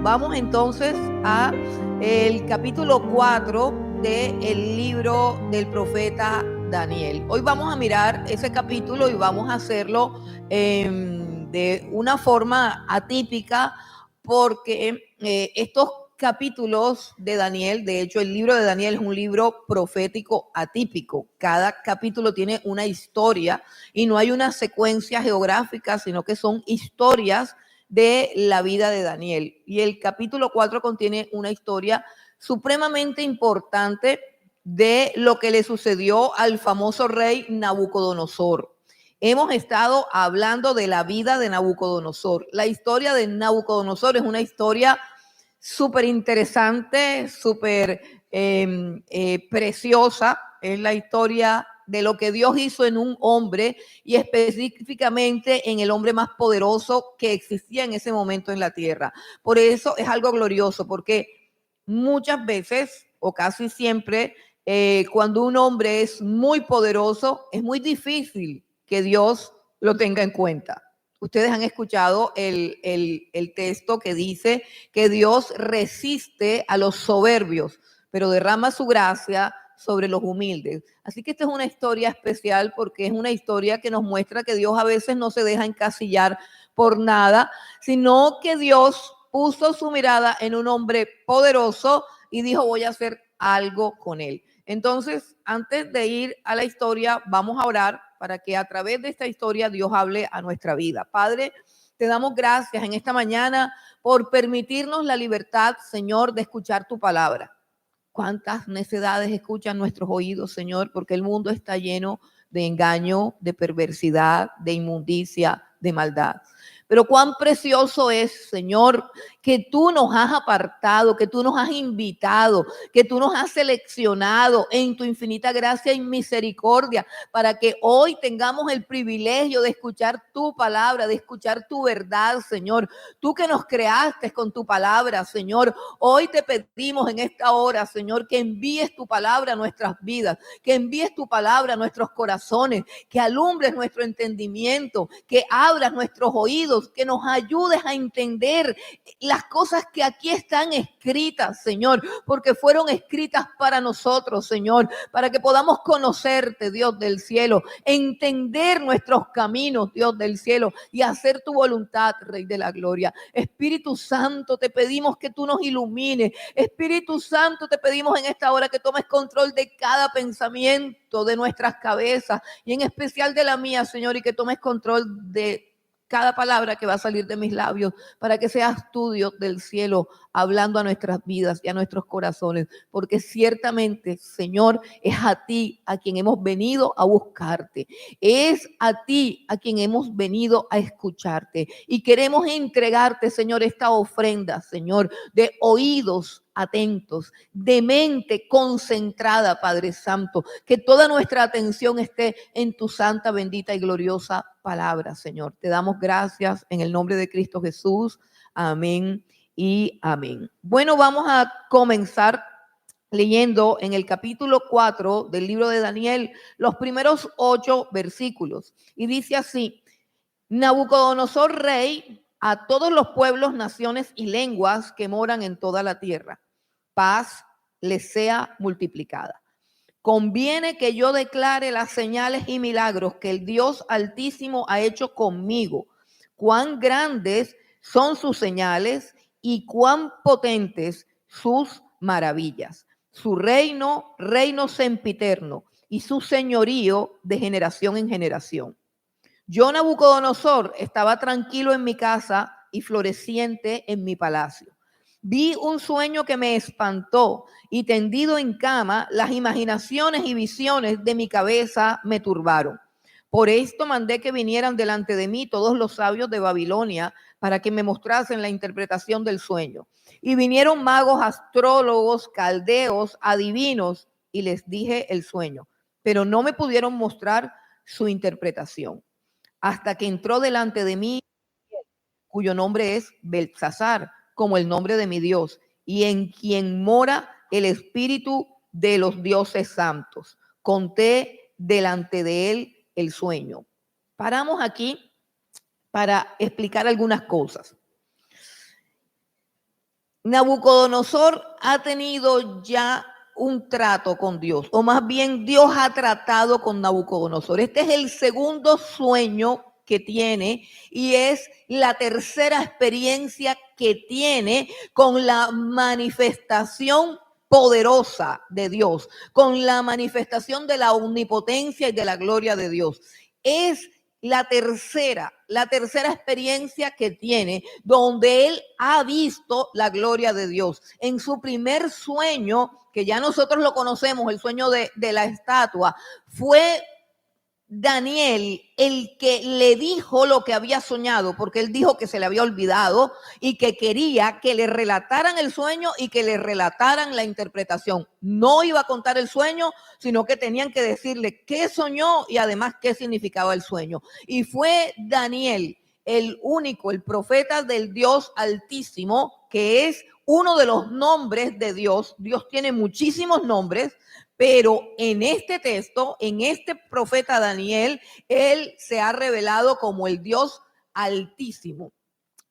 Vamos entonces a el capítulo 4 del libro del profeta Daniel. Hoy vamos a mirar ese capítulo y vamos a hacerlo de una forma atípica porque estos capítulos de Daniel, de hecho el libro de Daniel es un libro profético atípico. Cada capítulo tiene una historia y no hay una secuencia geográfica, sino que son historias de la vida de Daniel. Y el capítulo 4 contiene una historia supremamente importante de lo que le sucedió al famoso rey Nabucodonosor. Hemos estado hablando de la vida de Nabucodonosor. La historia de Nabucodonosor es una historia súper interesante, súper preciosa. Es la historia de lo que Dios hizo en un hombre y específicamente en el hombre más poderoso que existía en ese momento en la tierra. Por eso es algo glorioso, porque muchas veces o casi siempre cuando un hombre es muy poderoso, es muy difícil que Dios lo tenga en cuenta. Ustedes han escuchado el texto que dice que Dios resiste a los soberbios, pero derrama su gracia sobre los humildes. Así que esta es una historia especial porque es una historia que nos muestra que Dios a veces no se deja encasillar por nada, sino que Dios puso su mirada en un hombre poderoso y dijo, voy a hacer algo con él. Entonces, antes de ir a la historia, vamos a orar para que a través de esta historia Dios hable a nuestra vida. Padre, te damos gracias en esta mañana por permitirnos la libertad, Señor, de escuchar tu palabra. Cuántas necedades escuchan nuestros oídos, Señor, porque el mundo está lleno de engaño, de perversidad, de inmundicia, de maldad. Pero cuán precioso es, Señor, que tú nos has apartado, que tú nos has invitado, que tú nos has seleccionado en tu infinita gracia y misericordia para que hoy tengamos el privilegio de escuchar tu palabra, de escuchar tu verdad, Señor. Tú que nos creaste con tu palabra, Señor. Hoy te pedimos en esta hora, Señor, que envíes tu palabra a nuestras vidas, que envíes tu palabra a nuestros corazones, que alumbres nuestro entendimiento, que abras nuestros oídos, que nos ayudes a entender las cosas que aquí están escritas, Señor, porque fueron escritas para nosotros, Señor, para que podamos conocerte, Dios del cielo, entender nuestros caminos, Dios del cielo, y hacer tu voluntad, Rey de la Gloria. Espíritu Santo, te pedimos que tú nos ilumines. Espíritu Santo, te pedimos en esta hora que tomes control de cada pensamiento de nuestras cabezas y en especial de la mía, Señor, y que tomes control de cada palabra que va a salir de mis labios para que seas tú, Dios del cielo, hablando a nuestras vidas y a nuestros corazones, porque ciertamente, Señor, es a ti a quien hemos venido a buscarte, es a ti a quien hemos venido a escucharte y queremos entregarte, Señor, esta ofrenda, Señor, de oídos atentos, de mente concentrada, Padre Santo, que toda nuestra atención esté en tu santa, bendita y gloriosa palabra, Señor. Te damos gracias en el nombre de Cristo Jesús. Amén y amén. Bueno, vamos a comenzar leyendo en el capítulo 4 del libro de Daniel los primeros 8 versículos. Y dice así: Nabucodonosor, rey, a todos los pueblos, naciones y lenguas que moran en toda la tierra, paz les sea multiplicada. Conviene que yo declare las señales y milagros que el Dios Altísimo ha hecho conmigo. Cuán grandes son sus señales y cuán potentes sus maravillas. Su reino, reino sempiterno, y su señorío de generación en generación. Yo, Nabucodonosor, estaba tranquilo en mi casa y floreciente en mi palacio. Vi un sueño que me espantó y tendido en cama, las imaginaciones y visiones de mi cabeza me turbaron. Por esto mandé que vinieran delante de mí todos los sabios de Babilonia para que me mostrasen la interpretación del sueño. Y vinieron magos, astrólogos, caldeos, adivinos, y les dije el sueño, pero no me pudieron mostrar su interpretación hasta que entró delante de mí, cuyo nombre es Beltsasar, como el nombre de mi Dios, y en quien mora el espíritu de los dioses santos. Conté delante de él el sueño. Paramos aquí para explicar algunas cosas. Nabucodonosor ha tenido ya un trato con Dios, o más bien Dios ha tratado con Nabucodonosor. Este es el segundo sueño que tiene y es la tercera experiencia que tiene con la manifestación poderosa de Dios, con la manifestación de la omnipotencia y de la gloria de Dios. Es la tercera experiencia que tiene, donde él ha visto la gloria de Dios. En su primer sueño, que ya nosotros lo conocemos, el sueño de la estatua, fue Daniel el que le dijo lo que había soñado, porque él dijo que se le había olvidado y que quería que le relataran el sueño y que le relataran la interpretación. No iba a contar el sueño, sino que tenían que decirle qué soñó y además qué significaba el sueño. Y fue Daniel el único, el profeta del Dios Altísimo, que es uno de los nombres de Dios. Dios tiene muchísimos nombres, pero en este texto, en este profeta Daniel, él se ha revelado como el Dios Altísimo.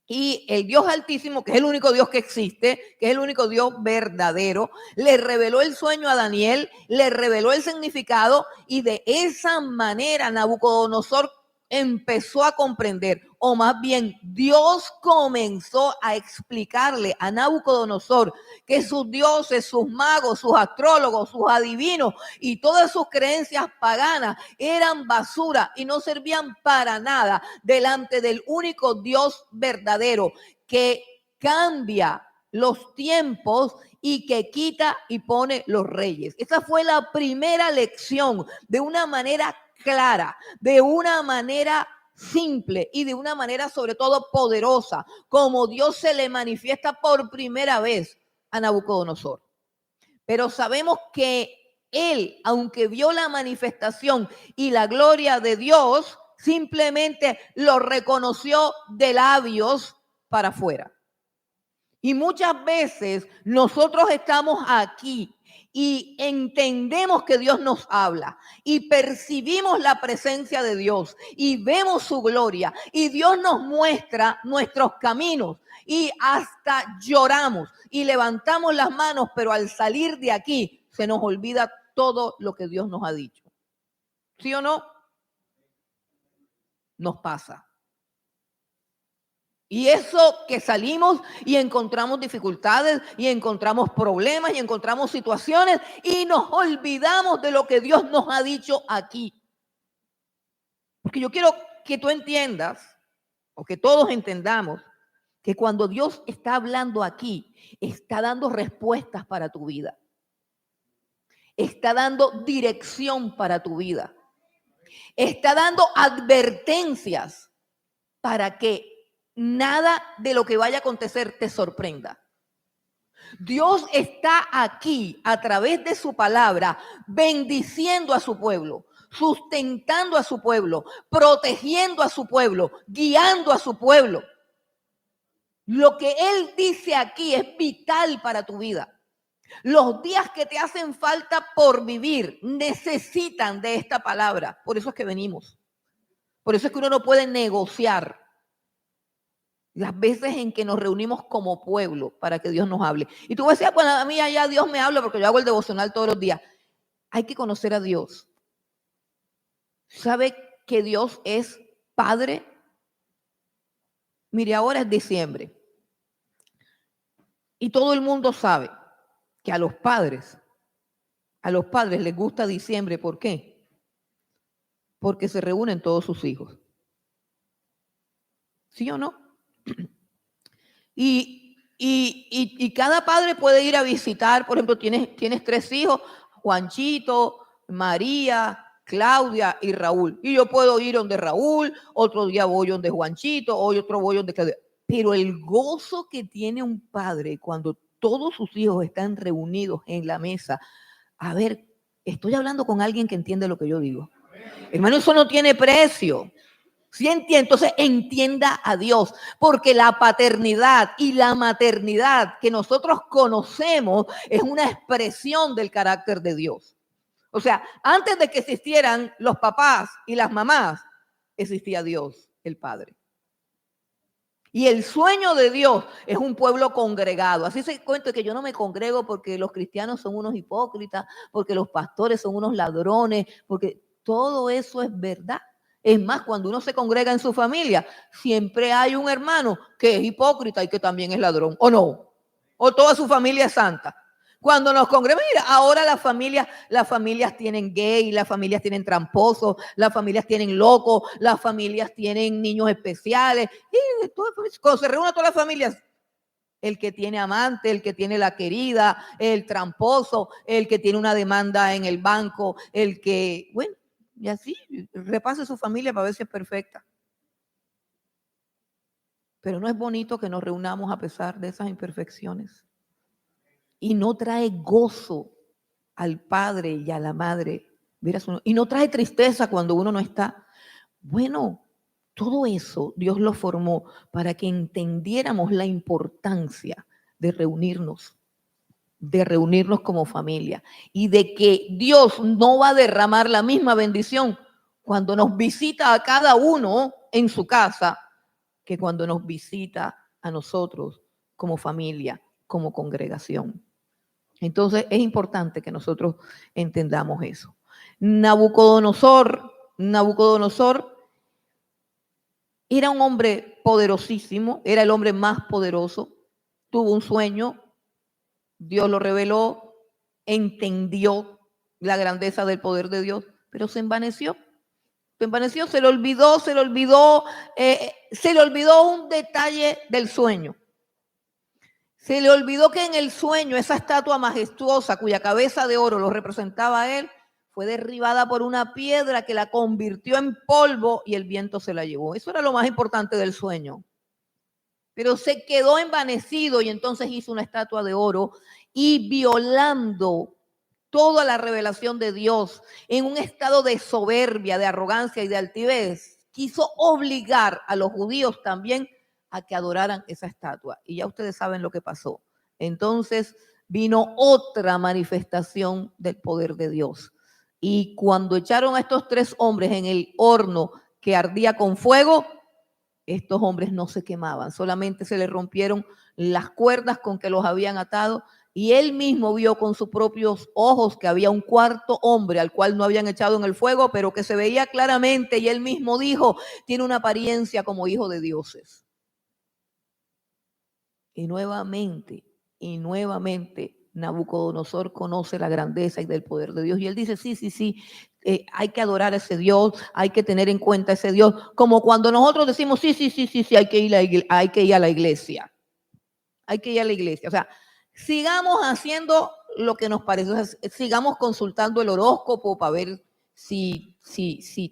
Y el Dios Altísimo, que es el único Dios que existe, que es el único Dios verdadero, le reveló el sueño a Daniel, le reveló el significado y de esa manera Nabucodonosor empezó a comprender, o más bien Dios comenzó a explicarle a Nabucodonosor que sus dioses, sus magos, sus astrólogos, sus adivinos y todas sus creencias paganas eran basura y no servían para nada delante del único Dios verdadero que cambia los tiempos y que quita y pone los reyes. Esa fue la primera lección, de una manera clara, de una manera simple y de una manera sobre todo poderosa, como Dios se le manifiesta por primera vez a Nabucodonosor. Pero sabemos que él, aunque vio la manifestación y la gloria de Dios, simplemente lo reconoció de labios para afuera. Y muchas veces nosotros estamos aquí y entendemos que Dios nos habla y percibimos la presencia de Dios y vemos su gloria y Dios nos muestra nuestros caminos y hasta lloramos y levantamos las manos, pero al salir de aquí se nos olvida todo lo que Dios nos ha dicho. ¿Sí o no? Nos pasa. Y eso que salimos y encontramos dificultades y encontramos problemas y encontramos situaciones y nos olvidamos de lo que Dios nos ha dicho aquí. Porque yo quiero que tú entiendas, o que todos entendamos, que cuando Dios está hablando aquí, está dando respuestas para tu vida. Está dando dirección para tu vida. Está dando advertencias para que nada de lo que vaya a acontecer te sorprenda. Dios está aquí a través de su palabra, bendiciendo a su pueblo, sustentando a su pueblo, protegiendo a su pueblo, guiando a su pueblo. Lo que Él dice aquí es vital para tu vida. Los días que te hacen falta por vivir necesitan de esta palabra. Por eso es que venimos. Por eso es que uno no puede negociar las veces en que nos reunimos como pueblo para que Dios nos hable. Y tú vas a decir, bueno, a mí allá Dios me habla porque yo hago el devocional todos los días. Hay que conocer a Dios. ¿Sabe que Dios es Padre? Mire, ahora es diciembre. Y todo el mundo sabe que a los padres les gusta diciembre. ¿Por qué? Porque se reúnen todos sus hijos. ¿Sí o no? Y cada padre puede ir a visitar, por ejemplo, tienes 3 hijos, Juanchito, María, Claudia y Raúl. Y yo puedo ir donde Raúl, otro día voy donde Juanchito, hoy otro voy donde Claudia. Pero el gozo que tiene un padre cuando todos sus hijos están reunidos en la mesa, a ver, estoy hablando con alguien que entiende lo que yo digo. Hermano, eso no tiene precio. ¿Sí entiende? Entonces entienda a Dios, porque la paternidad y la maternidad que nosotros conocemos es una expresión del carácter de Dios. O sea, antes de que existieran los papás y las mamás, existía Dios, el Padre. Y el sueño de Dios es un pueblo congregado. Así se cuenta que yo no me congrego porque los cristianos son unos hipócritas, porque los pastores son unos ladrones, porque todo eso es verdad. Es más, cuando uno se congrega en su familia, siempre hay un hermano que es hipócrita y que también es ladrón, ¿o no? O toda su familia es santa. Cuando nos congregamos, mira, ahora las familias tienen gay, las familias tienen tramposos, las familias tienen locos, las familias tienen niños especiales. Y cuando se reúnen todas las familias, el que tiene amante, el que tiene la querida, el tramposo, el que tiene una demanda en el banco, el que, bueno, y así, repase su familia para ver si es perfecta. Pero no es bonito que nos reunamos a pesar de esas imperfecciones. Y no trae gozo al padre y a la madre. Y no trae tristeza cuando uno no está. Bueno, todo eso Dios lo formó para que entendiéramos la importancia de reunirnos como familia y de que Dios no va a derramar la misma bendición cuando nos visita a cada uno en su casa que cuando nos visita a nosotros como familia, como congregación. Entonces es importante que nosotros entendamos eso. Nabucodonosor era un hombre poderosísimo, era el hombre más poderoso, tuvo un sueño, Dios lo reveló, entendió la grandeza del poder de Dios, pero se envaneció, se le olvidó un detalle del sueño. Se le olvidó que en el sueño esa estatua majestuosa cuya cabeza de oro lo representaba a él fue derribada por una piedra que la convirtió en polvo y el viento se la llevó. Eso era lo más importante del sueño. Pero se quedó envanecido y entonces hizo una estatua de oro y violando toda la revelación de Dios en un estado de soberbia, de arrogancia y de altivez, quiso obligar a los judíos también a que adoraran esa estatua. Y ya ustedes saben lo que pasó. Entonces vino otra manifestación del poder de Dios. Y cuando echaron a estos 3 hombres en el horno que ardía con fuego, estos hombres no se quemaban, solamente se les rompieron las cuerdas con que los habían atado y él mismo vio con sus propios ojos que había un cuarto hombre al cual no habían echado en el fuego, pero que se veía claramente y él mismo dijo, tiene una apariencia como hijo de dioses. Y nuevamente, Nabucodonosor conoce la grandeza y del poder de Dios. Y él dice, sí, hay que adorar a ese Dios, hay que tener en cuenta a ese Dios. Como cuando nosotros decimos, sí, hay que ir a la iglesia. Hay que ir a la iglesia. O sea, sigamos haciendo lo que nos parece. O sea, sigamos consultando el horóscopo para ver si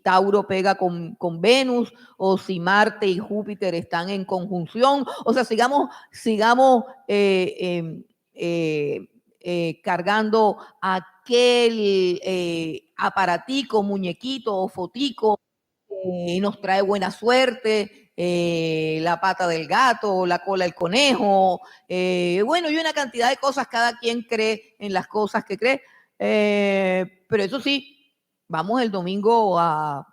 Tauro pega con Venus o si Marte y Júpiter están en conjunción. O sea, sigamos cargando aquel aparatico, muñequito o fotico nos trae buena suerte, la pata del gato, la cola del conejo, bueno, y una cantidad de cosas, cada quien cree en las cosas que cree, pero eso sí, vamos el domingo a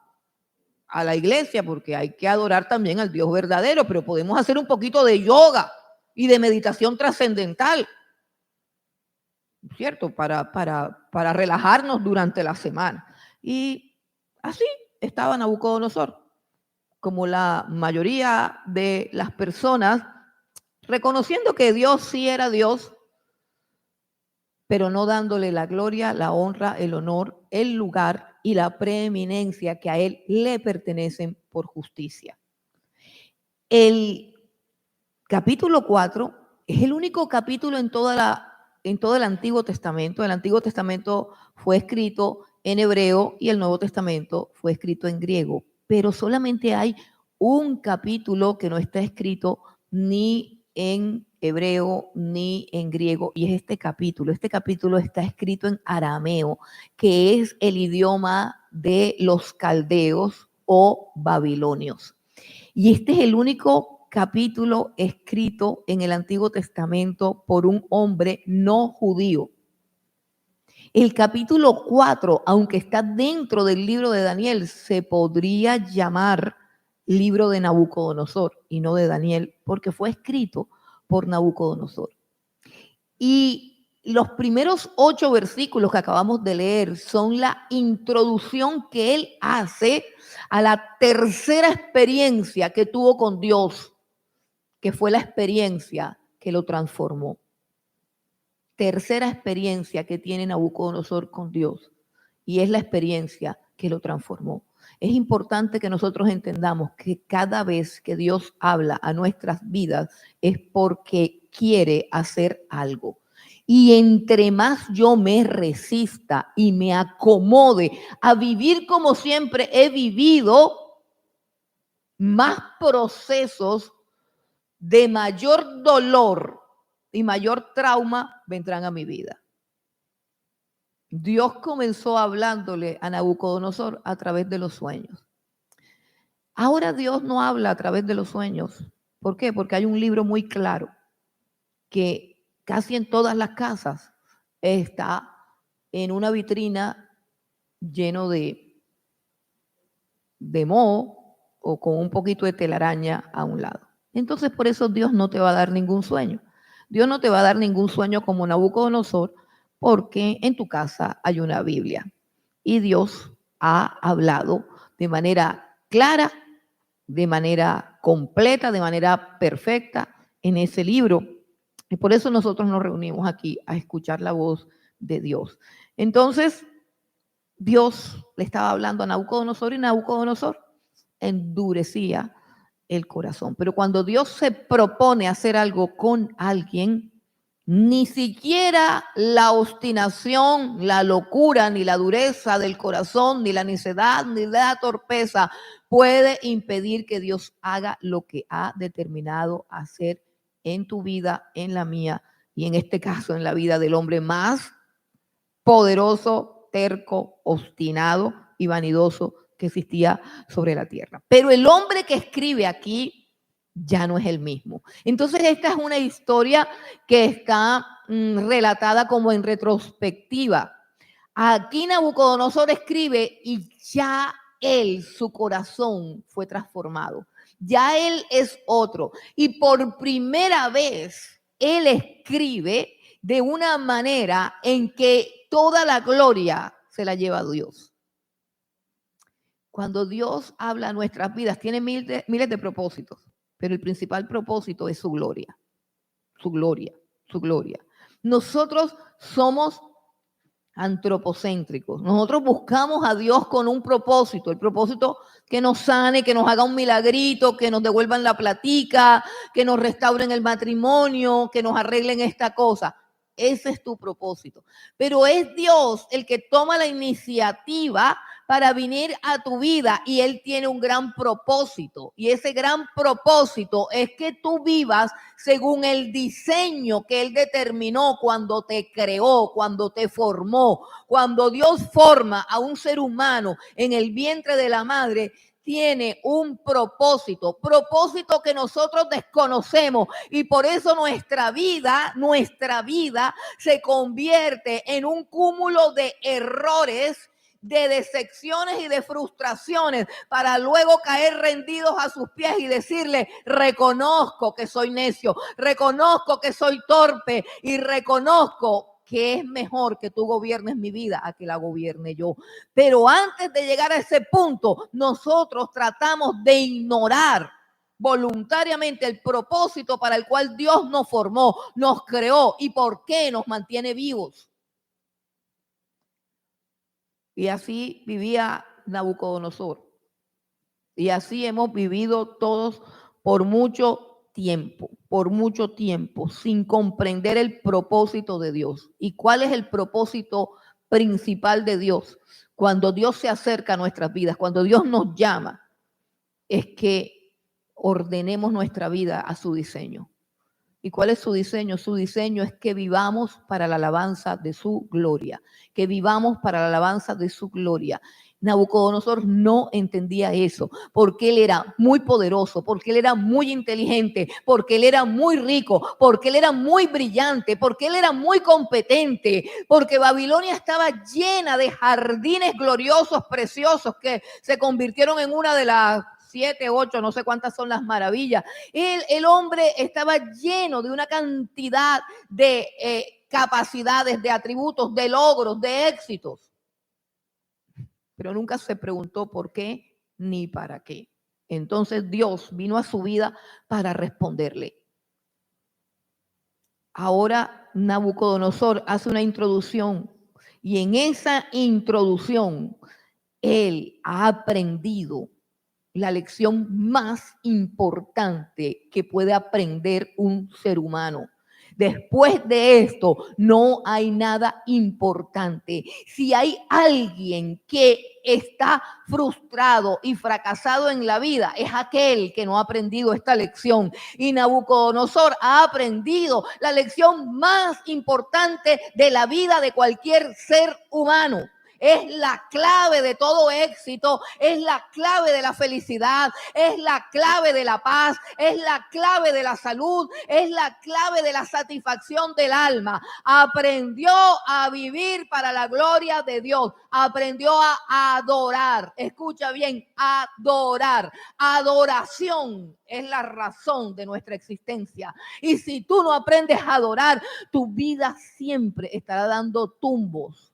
la iglesia porque hay que adorar también al Dios verdadero, pero podemos hacer un poquito de yoga y de meditación trascendental, ¿cierto? Para relajarnos durante la semana. Y así estaba Nabucodonosor, como la mayoría de las personas, reconociendo que Dios sí era Dios, pero no dándole la gloria, la honra, el honor, el lugar y la preeminencia que a él le pertenecen por justicia. El capítulo 4 es el único capítulo en todo el Antiguo Testamento. El Antiguo Testamento fue escrito en hebreo y el Nuevo Testamento fue escrito en griego, pero solamente hay un capítulo que no está escrito ni en hebreo ni en griego, y es este capítulo. Este capítulo está escrito en arameo, que es el idioma de los caldeos o babilonios. Y este es el único capítulo escrito en el Antiguo Testamento por un hombre no judío. El capítulo 4, aunque está dentro del libro de Daniel, se podría llamar libro de Nabucodonosor y no de Daniel, porque fue escrito por Nabucodonosor. Y los primeros 8 versículos que acabamos de leer son la introducción que él hace a la tercera experiencia que tuvo con Dios, que fue la experiencia que lo transformó. Tercera experiencia que tiene Nabucodonosor con Dios, y es la experiencia que lo transformó. Es importante que nosotros entendamos que cada vez que Dios habla a nuestras vidas es porque quiere hacer algo. Y entre más yo me resista y me acomode a vivir como siempre he vivido, más procesos de mayor dolor y mayor trauma vendrán a mi vida. Dios comenzó hablándole a Nabucodonosor a través de los sueños. Ahora Dios no habla a través de los sueños. ¿Por qué? Porque hay un libro muy claro que casi en todas las casas está en una vitrina lleno de moho o con un poquito de telaraña a un lado. Entonces, por eso Dios no te va a dar ningún sueño. Dios no te va a dar ningún sueño como Nabucodonosor, porque en tu casa hay una Biblia. Y Dios ha hablado de manera clara, de manera completa, de manera perfecta en ese libro. Y por eso nosotros nos reunimos aquí a escuchar la voz de Dios. Entonces, Dios le estaba hablando a Nabucodonosor y Nabucodonosor endurecía el corazón. Pero cuando Dios se propone hacer algo con alguien, ni siquiera la obstinación, la locura, ni la dureza del corazón, ni la necedad, ni la torpeza puede impedir que Dios haga lo que ha determinado hacer en tu vida, en la mía y en este caso en la vida del hombre más poderoso, terco, obstinado y vanidoso que existía sobre la tierra. Pero el hombre que escribe aquí ya no es el mismo. Entonces esta es una historia que está relatada como en retrospectiva. Aquí Nabucodonosor escribe y ya él, su corazón fue transformado. Ya él es otro. Y por primera vez él escribe de una manera en que toda la gloria se la lleva a Dios. Cuando Dios habla a nuestras vidas, tiene miles de propósitos, pero el principal propósito es su gloria, su gloria, su gloria. Nosotros somos antropocéntricos. Nosotros buscamos a Dios con un propósito, el propósito que nos sane, que nos haga un milagrito, que nos devuelvan la platica, que nos restauren el matrimonio, que nos arreglen esta cosa. Ese es tu propósito. Pero es Dios el que toma la iniciativa para venir a tu vida y Él tiene un gran propósito. Y ese gran propósito es que tú vivas según el diseño que Él determinó cuando te creó, cuando te formó. Cuando Dios forma a un ser humano en el vientre de la madre, tiene un propósito que nosotros desconocemos y por eso nuestra vida se convierte en un cúmulo de errores, de decepciones y de frustraciones para luego caer rendidos a sus pies y decirle: reconozco que soy necio, reconozco que soy torpe y reconozco que es mejor que tú gobiernes mi vida a que la gobierne yo. Pero antes de llegar a ese punto, nosotros tratamos de ignorar voluntariamente el propósito para el cual Dios nos formó, nos creó y por qué nos mantiene vivos. Y así vivía Nabucodonosor. Y así hemos vivido todos por mucho tiempo, sin comprender el propósito de Dios. ¿Y cuál es el propósito principal de Dios? Cuando Dios se acerca a nuestras vidas, cuando Dios nos llama, es que ordenemos nuestra vida a su diseño. ¿Y cuál es su diseño? Su diseño es que vivamos para la alabanza de su gloria, que vivamos para la alabanza de su gloria. Nabucodonosor no entendía eso, porque él era muy poderoso, porque él era muy inteligente, porque él era muy rico, porque él era muy brillante, porque él era muy competente, porque Babilonia estaba llena de jardines gloriosos, preciosos, que se convirtieron en una de las 7, 8, no sé cuántas son las maravillas. El hombre estaba lleno de una cantidad de capacidades, de atributos, de logros, de éxitos. Pero nunca se preguntó por qué ni para qué. Entonces Dios vino a su vida para responderle. Ahora Nabucodonosor hace una introducción y en esa introducción él ha aprendido la lección más importante que puede aprender un ser humano. Después de esto, no hay nada importante. Si hay alguien que está frustrado y fracasado en la vida, es aquel que no ha aprendido esta lección. Y Nabucodonosor ha aprendido la lección más importante de la vida de cualquier ser humano. Es la clave de todo éxito, es la clave de la felicidad, es la clave de la paz, es la clave de la salud, es la clave de la satisfacción del alma. Aprendió a vivir para la gloria de Dios, aprendió a adorar. Escucha bien, adorar. Adoración es la razón de nuestra existencia. Y si tú no aprendes a adorar, tu vida siempre estará dando tumbos.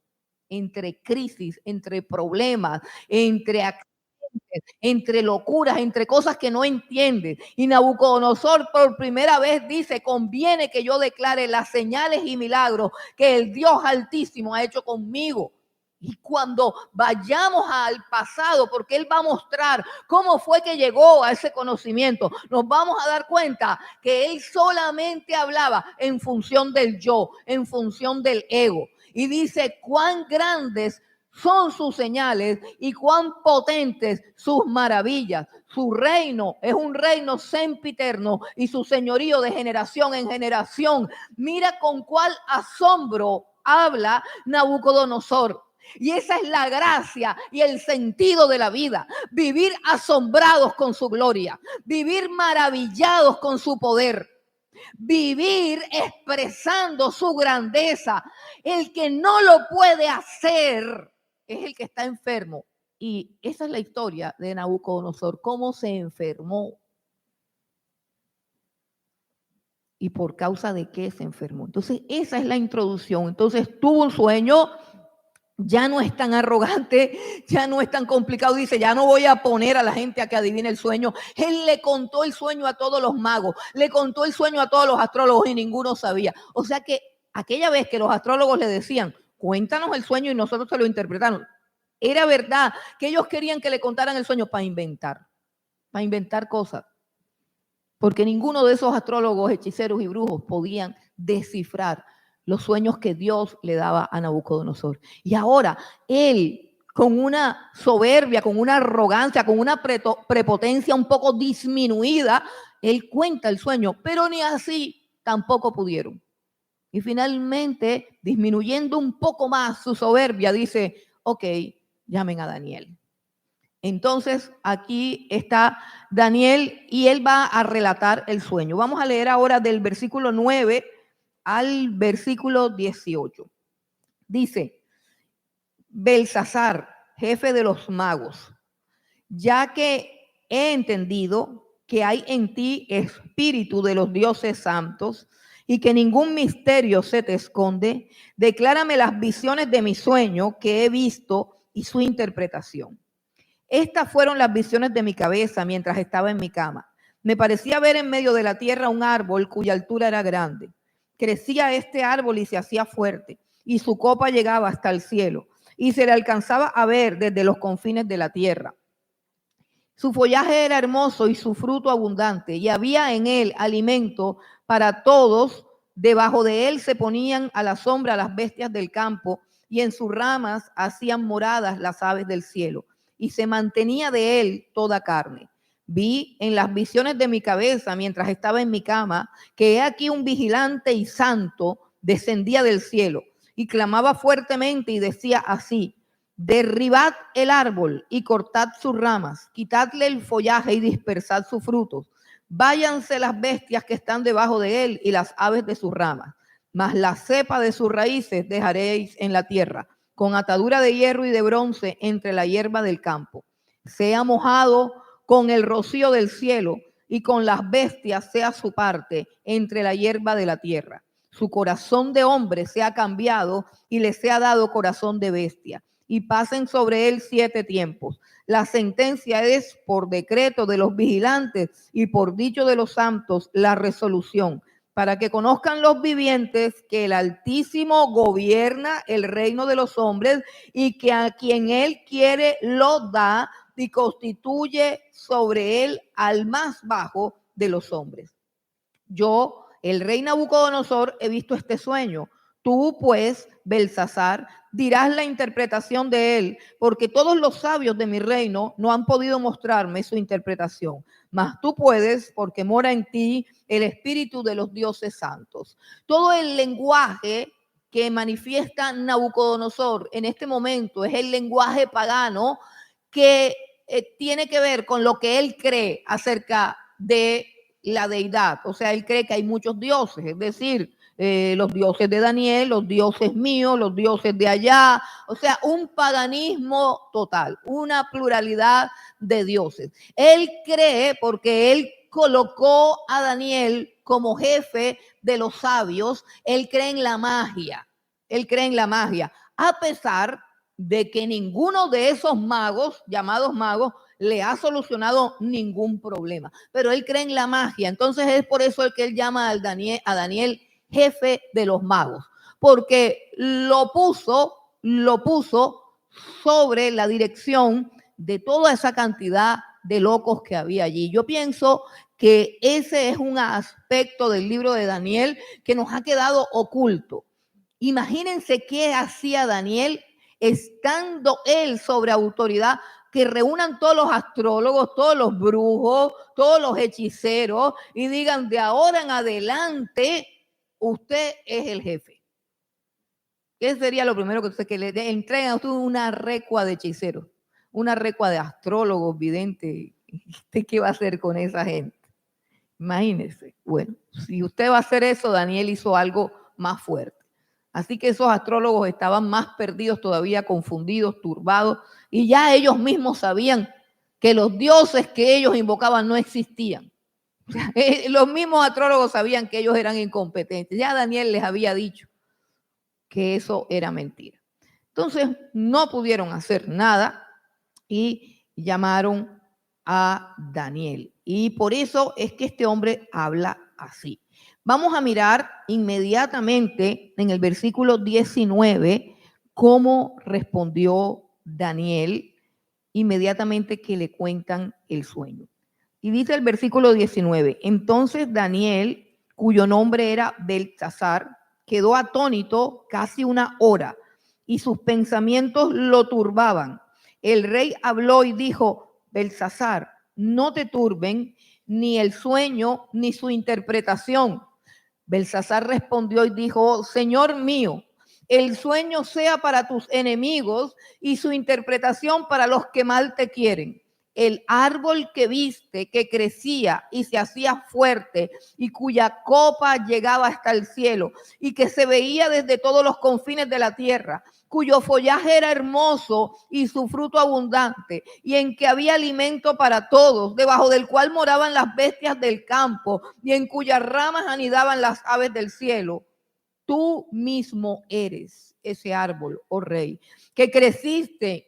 Entre crisis, entre problemas, entre accidentes, entre locuras, entre cosas que no entiendes. Y Nabucodonosor por primera vez dice, conviene que yo declare las señales y milagros que el Dios Altísimo ha hecho conmigo. Y cuando vayamos al pasado, porque Él va a mostrar cómo fue que llegó a ese conocimiento, nos vamos a dar cuenta que Él solamente hablaba en función del yo, en función del ego. Y dice cuán grandes son sus señales y cuán potentes sus maravillas. Su reino es un reino sempiterno y su señorío de generación en generación. Mira con cuál asombro habla Nabucodonosor. Y esa es la gracia y el sentido de la vida. Vivir asombrados con su gloria. Vivir maravillados con su poder. Vivir expresando su grandeza. El que no lo puede hacer es el que está enfermo. Y esa es la historia de Nabucodonosor, cómo se enfermó y por causa de qué se enfermó. Entonces, esa es la introducción. Entonces, tuvo un sueño. Ya no es tan arrogante, ya no es tan complicado. Dice, ya no voy a poner a la gente a que adivine el sueño. Él le contó el sueño a todos los magos, le contó el sueño a todos los astrólogos y ninguno sabía. O sea que aquella vez que los astrólogos le decían, cuéntanos el sueño y nosotros se lo interpretamos, era verdad que ellos querían que le contaran el sueño para inventar cosas. Porque ninguno de esos astrólogos, hechiceros y brujos podían descifrar los sueños que Dios le daba a Nabucodonosor. Y ahora él, con una soberbia, con una arrogancia, con una prepotencia un poco disminuida, él cuenta el sueño, pero ni así tampoco pudieron. Y finalmente, disminuyendo un poco más su soberbia, dice, ok, llamen a Daniel. Entonces, aquí está Daniel y él va a relatar el sueño. Vamos a leer ahora del versículo 9 al versículo 18. Dice, Belsasar, jefe de los magos, ya que he entendido que hay en ti espíritu de los dioses santos y que ningún misterio se te esconde, declárame las visiones de mi sueño que he visto y su interpretación. Estas fueron las visiones de mi cabeza mientras estaba en mi cama. Me parecía ver en medio de la tierra un árbol cuya altura era grande. Crecía este árbol y se hacía fuerte, y su copa llegaba hasta el cielo, y se le alcanzaba a ver desde los confines de la tierra. Su follaje era hermoso y su fruto abundante, y había en él alimento para todos. Debajo de él se ponían a la sombra las bestias del campo, y en sus ramas hacían moradas las aves del cielo. Y se mantenía de él toda carne. Vi en las visiones de mi cabeza mientras estaba en mi cama que he aquí un vigilante y santo descendía del cielo y clamaba fuertemente y decía así: derribad el árbol y cortad sus ramas, quitadle el follaje y dispersad sus frutos. Váyanse las bestias que están debajo de él y las aves de sus ramas, mas la cepa de sus raíces dejaréis en la tierra, con atadura de hierro y de bronce entre la hierba del campo. Sea mojado con el rocío del cielo, y con las bestias sea su parte entre la hierba de la tierra. Su corazón de hombre sea cambiado y le sea dado corazón de bestia. Y pasen sobre él 7 tiempos. La sentencia es por decreto de los vigilantes y por dicho de los santos la resolución, para que conozcan los vivientes que el Altísimo gobierna el reino de los hombres y que a quien él quiere lo da y constituye sobre él al más bajo de los hombres. Yo, el rey Nabucodonosor, he visto este sueño. Tú, pues, Belsasar, dirás la interpretación de él, porque todos los sabios de mi reino no han podido mostrarme su interpretación. Mas tú puedes, porque mora en ti el espíritu de los dioses santos. Todo el lenguaje que manifiesta Nabucodonosor en este momento es el lenguaje pagano que tiene que ver con lo que él cree acerca de la deidad. O sea, él cree que hay muchos dioses, es decir, los dioses de Daniel, los dioses míos, los dioses de allá. O sea, un paganismo total, una pluralidad de dioses. Él cree, porque él colocó a Daniel como jefe de los sabios, él cree en la magia. Él cree en la magia, a pesar de que ninguno de esos magos, llamados magos, le ha solucionado ningún problema. Pero él cree en la magia. Entonces es por eso el que él llama a Daniel jefe de los magos, porque lo puso sobre la dirección de toda esa cantidad de locos que había allí. Yo pienso que ese es un aspecto del libro de Daniel que nos ha quedado oculto. Imagínense qué hacía Daniel estando él sobre autoridad, que reúnan todos los astrólogos, todos los brujos, todos los hechiceros y digan: de ahora en adelante usted es el jefe. ¿Qué sería lo primero que le entregan a usted? Una recua de hechiceros, una recua de astrólogos, videntes. ¿Usted qué va a hacer con esa gente? Imagínese. Bueno, si usted va a hacer eso, Daniel hizo algo más fuerte. Así que esos astrólogos estaban más perdidos todavía, confundidos, turbados, y ya ellos mismos sabían que los dioses que ellos invocaban no existían. Los mismos astrólogos sabían que ellos eran incompetentes. Ya Daniel les había dicho que eso era mentira. Entonces no pudieron hacer nada y llamaron a Daniel. Y por eso es que este hombre habla así. Vamos a mirar inmediatamente en el versículo 19 cómo respondió Daniel inmediatamente que le cuentan el sueño. Y dice el versículo 19: entonces Daniel, cuyo nombre era Belsasar, quedó atónito casi 1 hora y sus pensamientos lo turbaban. El rey habló y dijo: Belsasar, no te turben ni el sueño ni su interpretación. Belsasar respondió y dijo: Señor mío, el sueño sea para tus enemigos y su interpretación para los que mal te quieren. El árbol que viste, que crecía y se hacía fuerte y cuya copa llegaba hasta el cielo y que se veía desde todos los confines de la tierra, cuyo follaje era hermoso y su fruto abundante, y en que había alimento para todos, debajo del cual moraban las bestias del campo y en cuyas ramas anidaban las aves del cielo. Tú mismo eres ese árbol, oh rey, que creciste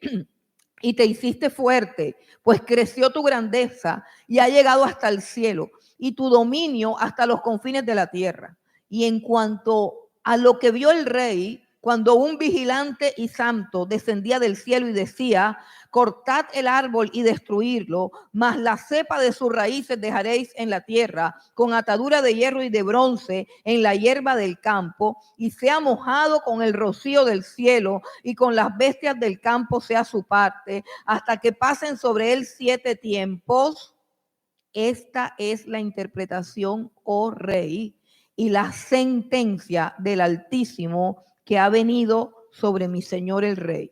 y te hiciste fuerte, pues creció tu grandeza y ha llegado hasta el cielo y tu dominio hasta los confines de la tierra. Y en cuanto a lo que vio el rey, cuando un vigilante y santo descendía del cielo y decía: cortad el árbol y destruirlo, mas la cepa de sus raíces dejaréis en la tierra, con atadura de hierro y de bronce en la hierba del campo, y sea mojado con el rocío del cielo, y con las bestias del campo sea su parte, hasta que pasen sobre él 7 tiempos. Esta es la interpretación, oh rey, y la sentencia del Altísimo que ha venido sobre mi señor el rey.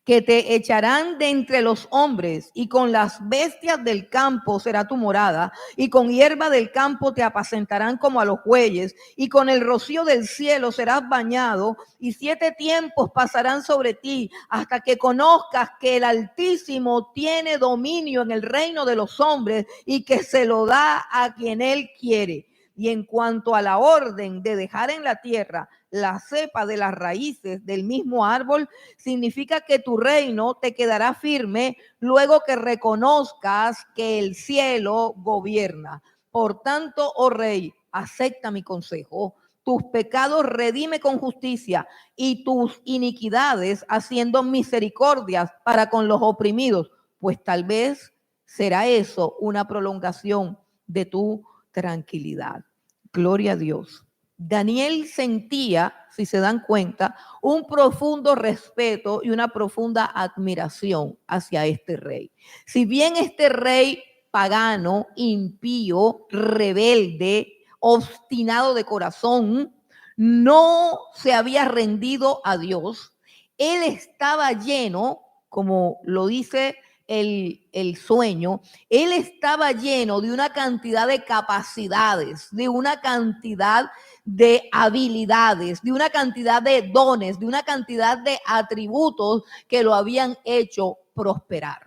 que te echarán de entre los hombres, y con las bestias del campo será tu morada, y con hierba del campo te apacentarán como a los bueyes, y con el rocío del cielo serás bañado, y 7 tiempos pasarán sobre ti, hasta que conozcas que el Altísimo tiene dominio en el reino de los hombres, y que se lo da a quien él quiere. Y en cuanto a la orden de dejar en la tierra la cepa de las raíces del mismo árbol, significa que tu reino te quedará firme luego que reconozcas que el cielo gobierna. Por tanto, oh rey, acepta mi consejo. Tus pecados redime con justicia, y tus iniquidades haciendo misericordias para con los oprimidos, pues tal vez será eso una prolongación de tu tranquilidad. Gloria a Dios. Daniel sentía, si se dan cuenta, un profundo respeto y una profunda admiración hacia este rey. Si bien este rey pagano, impío, rebelde, obstinado de corazón, no se había rendido a Dios, él estaba lleno, como lo dice el sueño, él estaba lleno de una cantidad de capacidades, de una cantidad de habilidades, de una cantidad de dones, de una cantidad de atributos que lo habían hecho prosperar.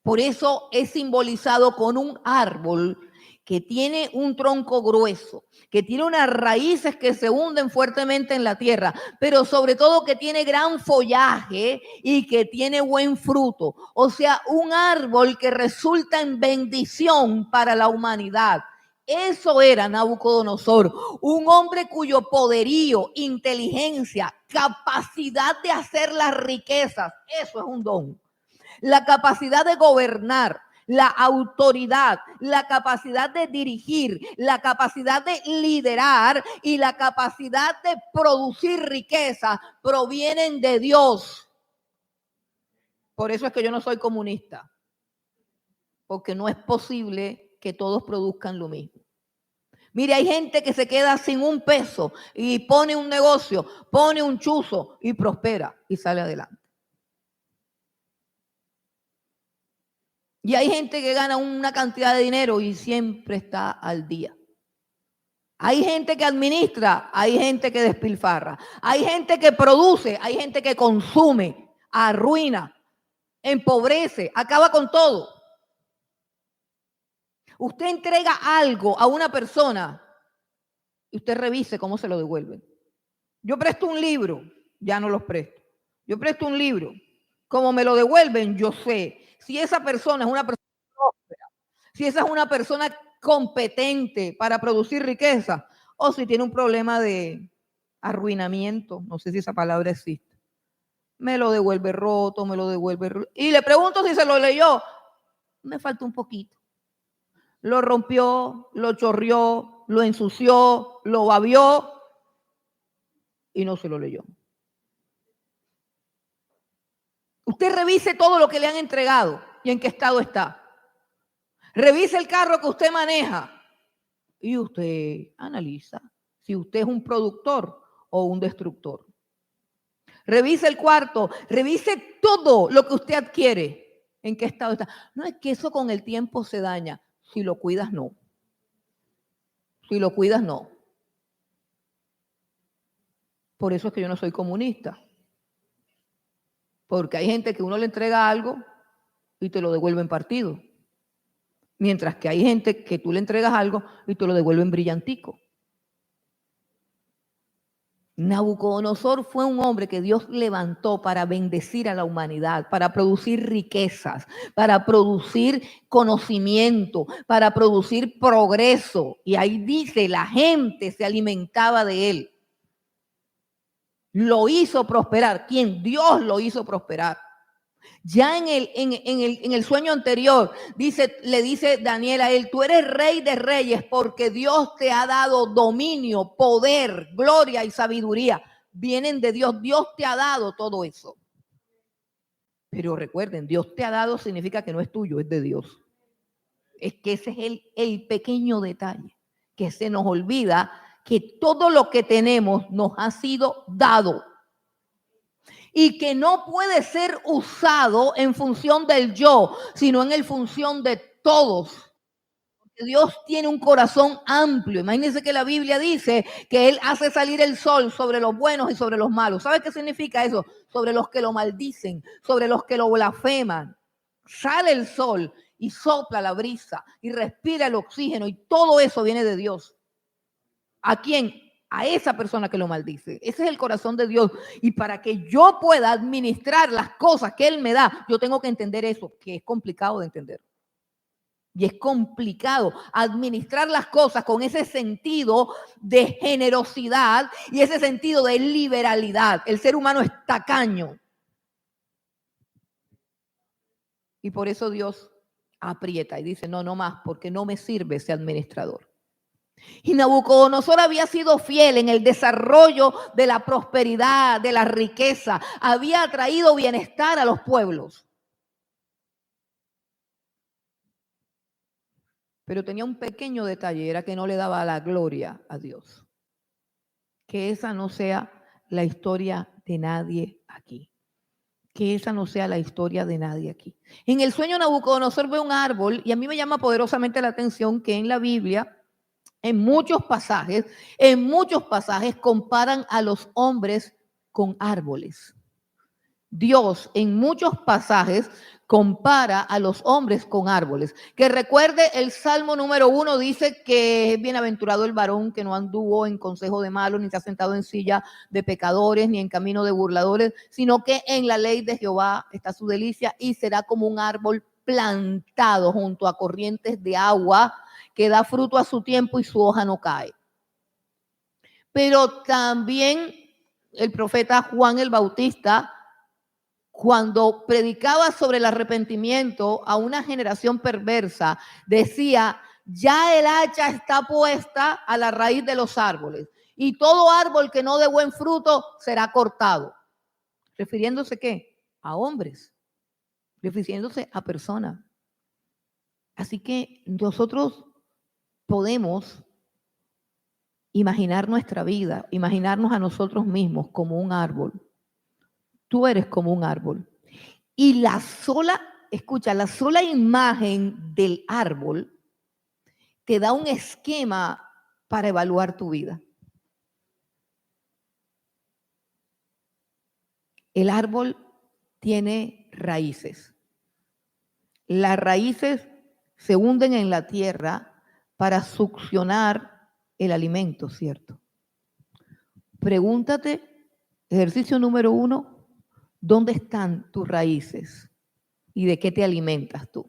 Por eso es simbolizado con un árbol que tiene un tronco grueso, que tiene unas raíces que se hunden fuertemente en la tierra, pero sobre todo que tiene gran follaje y que tiene buen fruto. O sea, un árbol que resulta en bendición para la humanidad. Eso era Nabucodonosor, un hombre cuyo poderío, inteligencia, capacidad de hacer las riquezas, eso es un don. La capacidad de gobernar, la autoridad, la capacidad de dirigir, la capacidad de liderar y la capacidad de producir riqueza provienen de Dios. Por eso es que yo no soy comunista, porque no es posible que todos produzcan lo mismo. Mire, hay gente que se queda sin un peso y pone un negocio, pone un chuzo y prospera y sale adelante. Y hay gente que gana una cantidad de dinero y siempre está al día. Hay gente que administra, hay gente que despilfarra, hay gente que produce, hay gente que consume, arruina, empobrece, acaba con todo. Usted entrega algo a una persona y usted revise cómo se lo devuelven. Yo presto un libro, ya no los presto. Yo presto un libro, como me lo devuelven, yo sé si esa persona es una persona próspera, si esa es una persona competente para producir riqueza o si tiene un problema de arruinamiento, no sé si esa palabra existe. Me lo devuelve roto, me lo devuelve roto. Y le pregunto si se lo leyó. Me falta un poquito. Lo rompió, lo chorrió, lo ensució, lo babió y no se lo leyó. Usted revise todo lo que le han entregado y en qué estado está. Revise el carro que usted maneja y usted analiza si usted es un productor o un destructor. Revise el cuarto, revise todo lo que usted adquiere, en qué estado está. No es que eso con el tiempo se daña, si lo cuidas no. Si lo cuidas no. Por eso es que yo no soy comunista. Porque hay gente que uno le entrega algo y te lo devuelve en partido. Mientras que hay gente que tú le entregas algo y te lo devuelven brillantico. Nabucodonosor fue un hombre que Dios levantó para bendecir a la humanidad, para producir riquezas, para producir conocimiento, para producir progreso. Y ahí dice, la gente se alimentaba de él. Lo hizo prosperar. ¿Quién? Dios lo hizo prosperar. Ya en el sueño anterior le dice Daniel a él, tú eres rey de reyes porque Dios te ha dado dominio, poder, gloria y sabiduría. Vienen de Dios, Dios te ha dado todo eso. Pero recuerden, Dios te ha dado significa que no es tuyo, es de Dios. Es que ese es el pequeño detalle, que se nos olvida que todo lo que tenemos nos ha sido dado. y que no puede ser usado en función del yo, sino en función de todos. Dios tiene un corazón amplio. Imagínense que la Biblia dice que Él hace salir el sol sobre los buenos y sobre los malos. ¿Sabe qué significa eso? Sobre los que lo maldicen, sobre los que lo blasfeman. Sale el sol y sopla la brisa y respira el oxígeno y todo eso viene de Dios. ¿A quién? A esa persona que lo maldice. Ese es el corazón de Dios. Y para que yo pueda administrar las cosas que Él me da, yo tengo que entender eso, que es complicado de entender. Y es complicado administrar las cosas con ese sentido de generosidad y ese sentido de liberalidad. El ser humano es tacaño. Y por eso Dios aprieta y dice, no, no más, porque no me sirve ese administrador. Y Nabucodonosor había sido fiel en el desarrollo de la prosperidad, de la riqueza. Había traído bienestar a los pueblos. Pero tenía un pequeño detalle, era que no le daba la gloria a Dios. Que esa no sea la historia de nadie aquí. Que esa no sea la historia de nadie aquí. En el sueño Nabucodonosor ve un árbol y a mí me llama poderosamente la atención que en la Biblia, en muchos pasajes comparan a los hombres con árboles. Dios en muchos pasajes compara a los hombres con árboles. Que recuerde, el Salmo número 1 dice que es bienaventurado el varón que no anduvo en consejo de malos, ni se ha sentado en silla de pecadores, ni en camino de burladores, sino que en la ley de Jehová está su delicia y será como un árbol plantado junto a corrientes de agua que da fruto a su tiempo y su hoja no cae. Pero también el profeta Juan el Bautista, cuando predicaba sobre el arrepentimiento a una generación perversa, decía, ya el hacha está puesta a la raíz de los árboles y todo árbol que no dé buen fruto será cortado. ¿Refiriéndose qué? A hombres, refiriéndose a personas. Así que nosotros podemos imaginar nuestra vida, imaginarnos a nosotros mismos como un árbol. Tú eres como un árbol. Y la sola imagen del árbol te da un esquema para evaluar tu vida. El árbol tiene raíces. Las raíces se hunden en la tierra para succionar el alimento, ¿cierto? Pregúntate, ejercicio número 1, ¿dónde están tus raíces? ¿Y de qué te alimentas tú?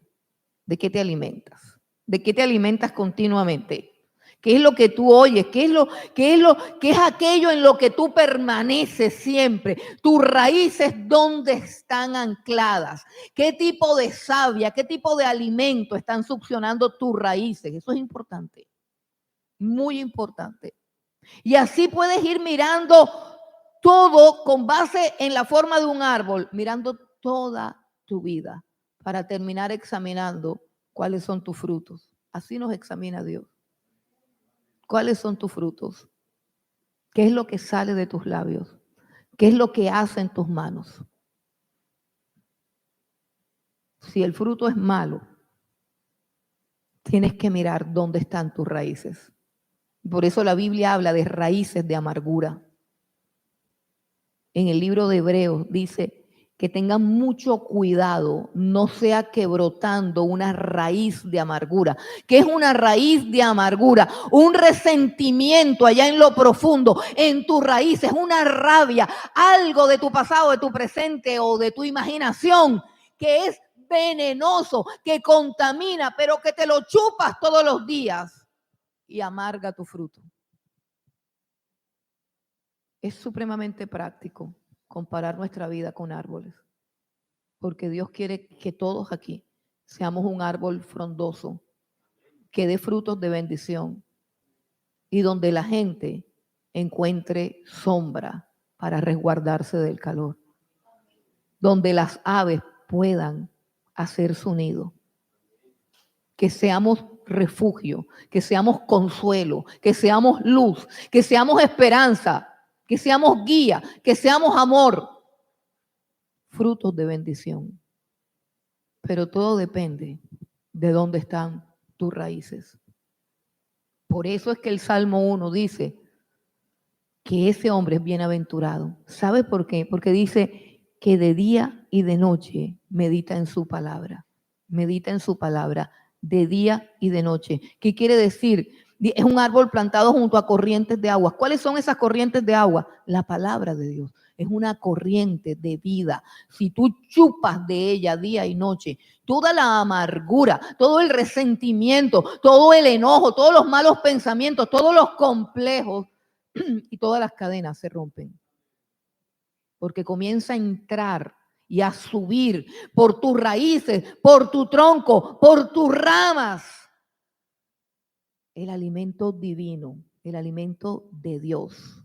¿De qué te alimentas? ¿De qué te alimentas continuamente? ¿Qué es lo que tú oyes? ¿Qué es aquello en lo que tú permaneces siempre? Tus raíces, ¿dónde están ancladas? ¿Qué tipo de savia, qué tipo de alimento están succionando tus raíces? Eso es importante, muy importante. Y así puedes ir mirando todo con base en la forma de un árbol, mirando toda tu vida para terminar examinando cuáles son tus frutos. Así nos examina Dios. ¿Cuáles son tus frutos? ¿Qué es lo que sale de tus labios? ¿Qué es lo que hacen tus manos? Si el fruto es malo, tienes que mirar dónde están tus raíces. Por eso la Biblia habla de raíces de amargura. En el libro de Hebreos dice que tengan mucho cuidado, no sea que brotando una raíz de amargura. ¿Qué es una raíz de amargura? Un resentimiento allá en lo profundo, en tus raíces, una rabia, algo de tu pasado, de tu presente o de tu imaginación que es venenoso, que contamina, pero que te lo chupas todos los días y amarga tu fruto. Es supremamente práctico comparar nuestra vida con árboles, porque Dios quiere que todos aquí seamos un árbol frondoso, que dé frutos de bendición y donde la gente encuentre sombra para resguardarse del calor, donde las aves puedan hacer su nido, que seamos refugio, que seamos consuelo, que seamos luz, que seamos esperanza, que seamos guía, que seamos amor. frutos de bendición. Pero todo depende de dónde están tus raíces. Por eso es que el Salmo 1 dice que ese hombre es bienaventurado. ¿Sabe por qué? Porque dice que de día y de noche medita en su palabra. Medita en su palabra de día y de noche. ¿Qué quiere decir? Es un árbol plantado junto a corrientes de agua. ¿Cuáles son esas corrientes de agua? La palabra de Dios. Es una corriente de vida. Si tú chupas de ella día y noche, toda la amargura, todo el resentimiento, todo el enojo, todos los malos pensamientos, todos los complejos y todas las cadenas se rompen. Porque comienza a entrar y a subir por tus raíces, por tu tronco, por tus ramas. El alimento divino, el alimento de Dios.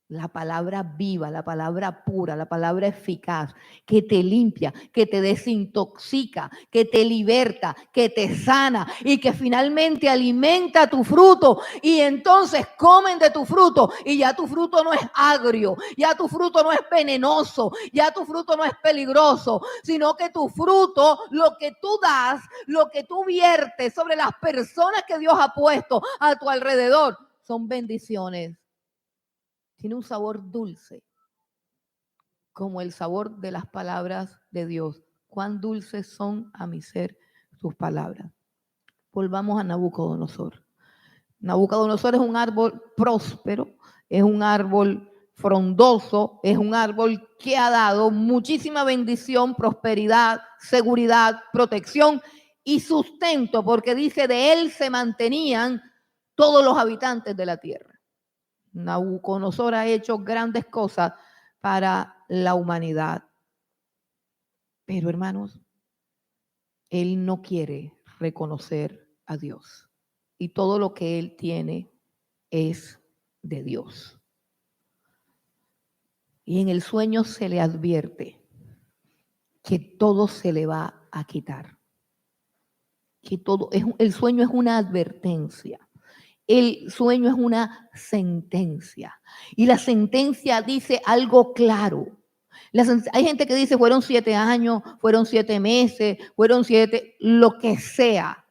La palabra viva, la palabra pura, la palabra eficaz, que te limpia, que te desintoxica, que te liberta, que te sana y que finalmente alimenta tu fruto. Y entonces comen de tu fruto y ya tu fruto no es agrio, ya tu fruto no es venenoso, ya tu fruto no es peligroso, sino que tu fruto, lo que tú das, lo que tú viertes sobre las personas que Dios ha puesto a tu alrededor, son bendiciones. Tiene un sabor dulce, como el sabor de las palabras de Dios. Cuán dulces son a mi ser sus palabras. Volvamos a Nabucodonosor. Nabucodonosor es un árbol próspero, es un árbol frondoso, es un árbol que ha dado muchísima bendición, prosperidad, seguridad, protección y sustento, porque dice de él se mantenían todos los habitantes de la tierra. Nabucodonosor ha hecho grandes cosas para la humanidad. Pero hermanos, él no quiere reconocer a Dios. Y todo lo que él tiene es de Dios. Y en el sueño se le advierte que todo se le va a quitar. Que todo el sueño es una advertencia. El sueño es una sentencia. Y la sentencia dice algo claro. Hay gente que dice fueron 7 años, fueron 7 meses, fueron 7, lo que sea.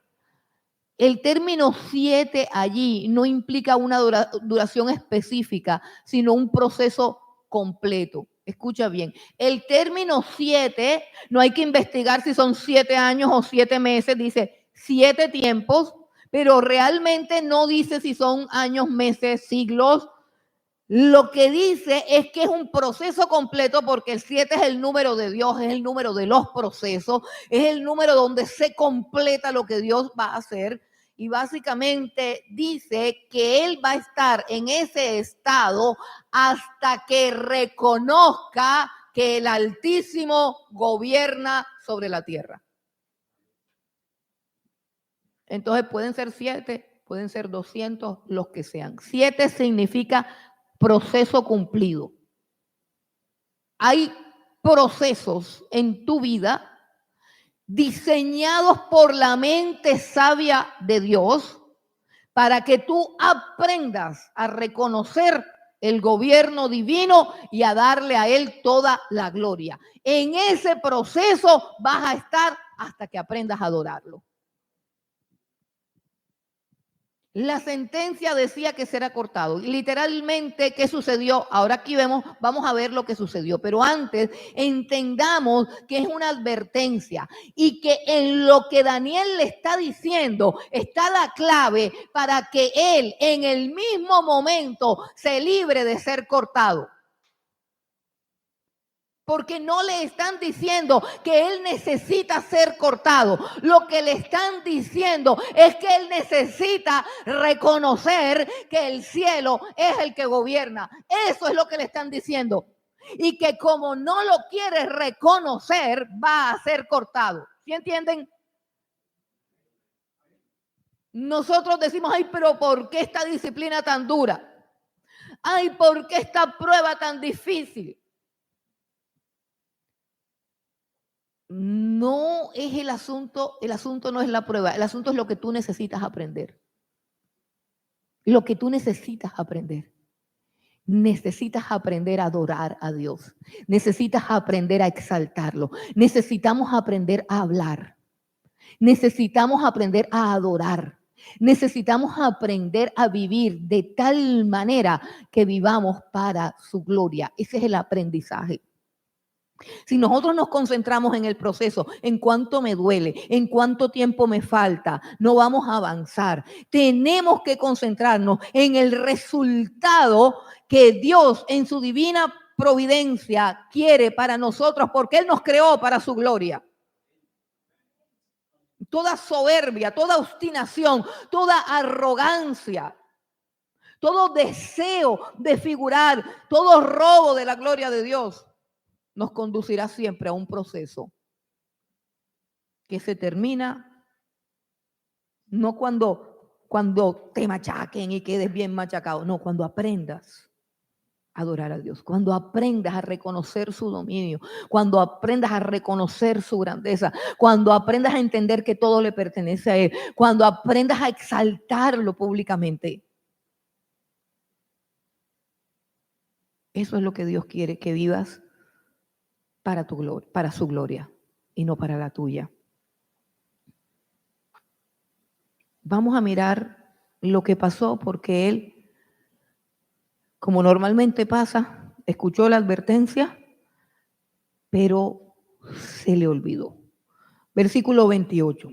El término 7 allí no implica una duración específica, sino un proceso completo. Escucha bien, el término 7 no hay que investigar si son 7 años o 7 meses, dice 7 tiempos, pero realmente no dice si son años, meses, siglos. Lo que dice es que es un proceso completo porque el 7 es el número de Dios, es el número de los procesos, es el número donde se completa lo que Dios va a hacer. Y básicamente dice que Él va a estar en ese estado hasta que reconozca que el Altísimo gobierna sobre la tierra. Entonces pueden ser 7, pueden ser 200, los que sean. 7 significa proceso cumplido. Hay procesos en tu vida diseñados por la mente sabia de Dios para que tú aprendas a reconocer el gobierno divino y a darle a Él toda la gloria. En ese proceso vas a estar hasta que aprendas a adorarlo. La sentencia decía que será cortado. Literalmente, ¿qué sucedió? Ahora aquí vamos a ver lo que sucedió. Pero antes, entendamos que es una advertencia y que en lo que Daniel le está diciendo está la clave para que él en el mismo momento se libre de ser cortado. Porque no le están diciendo que él necesita ser cortado. Lo que le están diciendo es que él necesita reconocer que el cielo es el que gobierna. Eso es lo que le están diciendo. Y que como no lo quiere reconocer, va a ser cortado. ¿Sí entienden? Nosotros decimos, ay, pero ¿por qué esta disciplina tan dura? Ay, ¿por qué esta prueba tan difícil? No es el asunto no es la prueba, el asunto es lo que tú necesitas aprender. Lo que tú necesitas aprender. necesitas aprender a adorar a Dios. Necesitas aprender a exaltarlo. Necesitamos aprender a hablar. Necesitamos aprender a adorar. Necesitamos aprender a vivir de tal manera que vivamos para su gloria. Ese es el aprendizaje. Si nosotros nos concentramos en el proceso, en cuánto me duele, en cuánto tiempo me falta, no vamos a avanzar. Tenemos que concentrarnos en el resultado que Dios en su divina providencia quiere para nosotros, porque Él nos creó para su gloria. Toda soberbia, toda obstinación, toda arrogancia, todo deseo de figurar, todo robo de la gloria de Dios nos conducirá siempre a un proceso que se termina no cuando te machaquen y quedes bien machacado, no, cuando aprendas a adorar a Dios, cuando aprendas a reconocer su dominio, cuando aprendas a reconocer su grandeza, cuando aprendas a entender que todo le pertenece a Él, cuando aprendas a exaltarlo públicamente. Eso es lo que Dios quiere, que vivas para tu gloria, para su gloria y no para la tuya. Vamos a mirar lo que pasó porque él, como normalmente pasa, escuchó la advertencia, pero se le olvidó. Versículo 28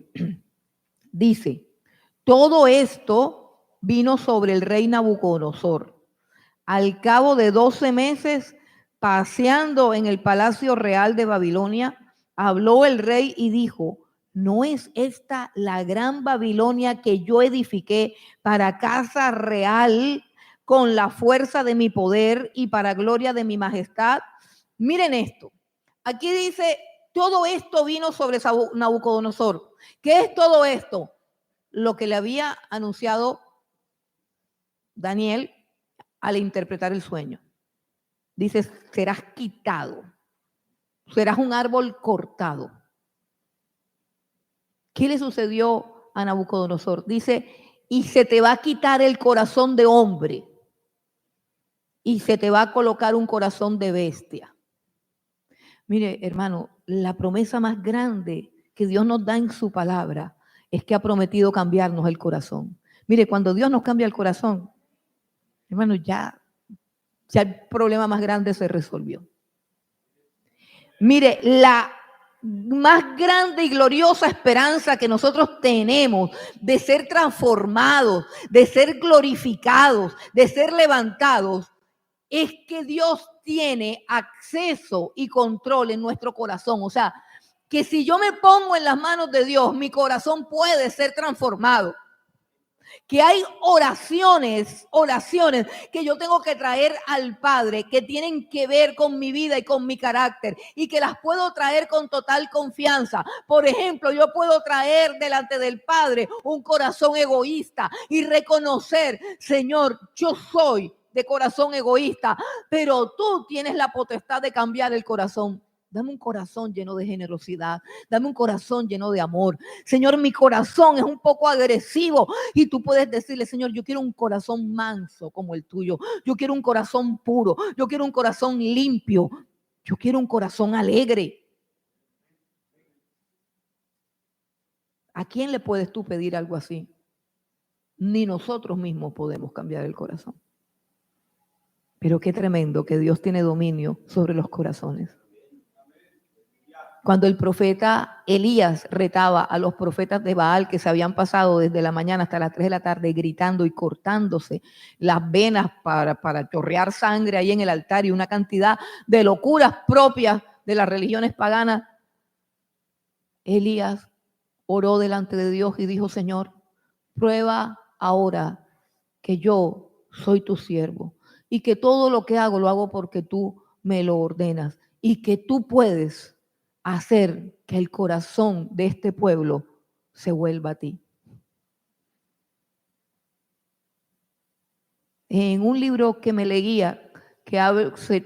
dice, todo esto vino sobre el rey Nabucodonosor. Al cabo de 12 meses, paseando en el palacio real de Babilonia, habló el rey y dijo, ¿no es esta la gran Babilonia que yo edifiqué para casa real con la fuerza de mi poder y para gloria de mi majestad? Miren esto. Aquí dice, todo esto vino sobre Nabucodonosor. ¿Qué es todo esto? Lo que le había anunciado Daniel al interpretar el sueño. Dice, serás quitado, serás un árbol cortado. ¿Qué le sucedió a Nabucodonosor? Dice, y se te va a quitar el corazón de hombre y se te va a colocar un corazón de bestia. Mire, hermano, la promesa más grande que Dios nos da en su palabra es que ha prometido cambiarnos el corazón. Mire, cuando Dios nos cambia el corazón, hermano, ya el problema más grande se resolvió. Mire, la más grande y gloriosa esperanza que nosotros tenemos de ser transformados, de ser glorificados, de ser levantados, es que Dios tiene acceso y control en nuestro corazón. O sea, que si yo me pongo en las manos de Dios, mi corazón puede ser transformado. Que hay oraciones que yo tengo que traer al Padre, que tienen que ver con mi vida y con mi carácter, y que las puedo traer con total confianza. Por ejemplo, yo puedo traer delante del Padre un corazón egoísta y reconocer, Señor, yo soy de corazón egoísta, pero tú tienes la potestad de cambiar el corazón. Dame un corazón lleno de generosidad. Dame un corazón lleno de amor. Señor, mi corazón es un poco agresivo. Y tú puedes decirle, Señor, yo quiero un corazón manso como el tuyo. Yo quiero un corazón puro. Yo quiero un corazón limpio. Yo quiero un corazón alegre. ¿A quién le puedes tú pedir algo así? Ni nosotros mismos podemos cambiar el corazón. Pero qué tremendo que Dios tiene dominio sobre los corazones. Cuando el profeta Elías retaba a los profetas de Baal que se habían pasado desde la mañana hasta las 3 de la tarde gritando y cortándose las venas para chorrear sangre ahí en el altar y una cantidad de locuras propias de las religiones paganas, Elías oró delante de Dios y dijo, Señor, prueba ahora que yo soy tu siervo y que todo lo que hago lo hago porque tú me lo ordenas y que tú puedes hacer que el corazón de este pueblo se vuelva a ti. En un libro que me leía,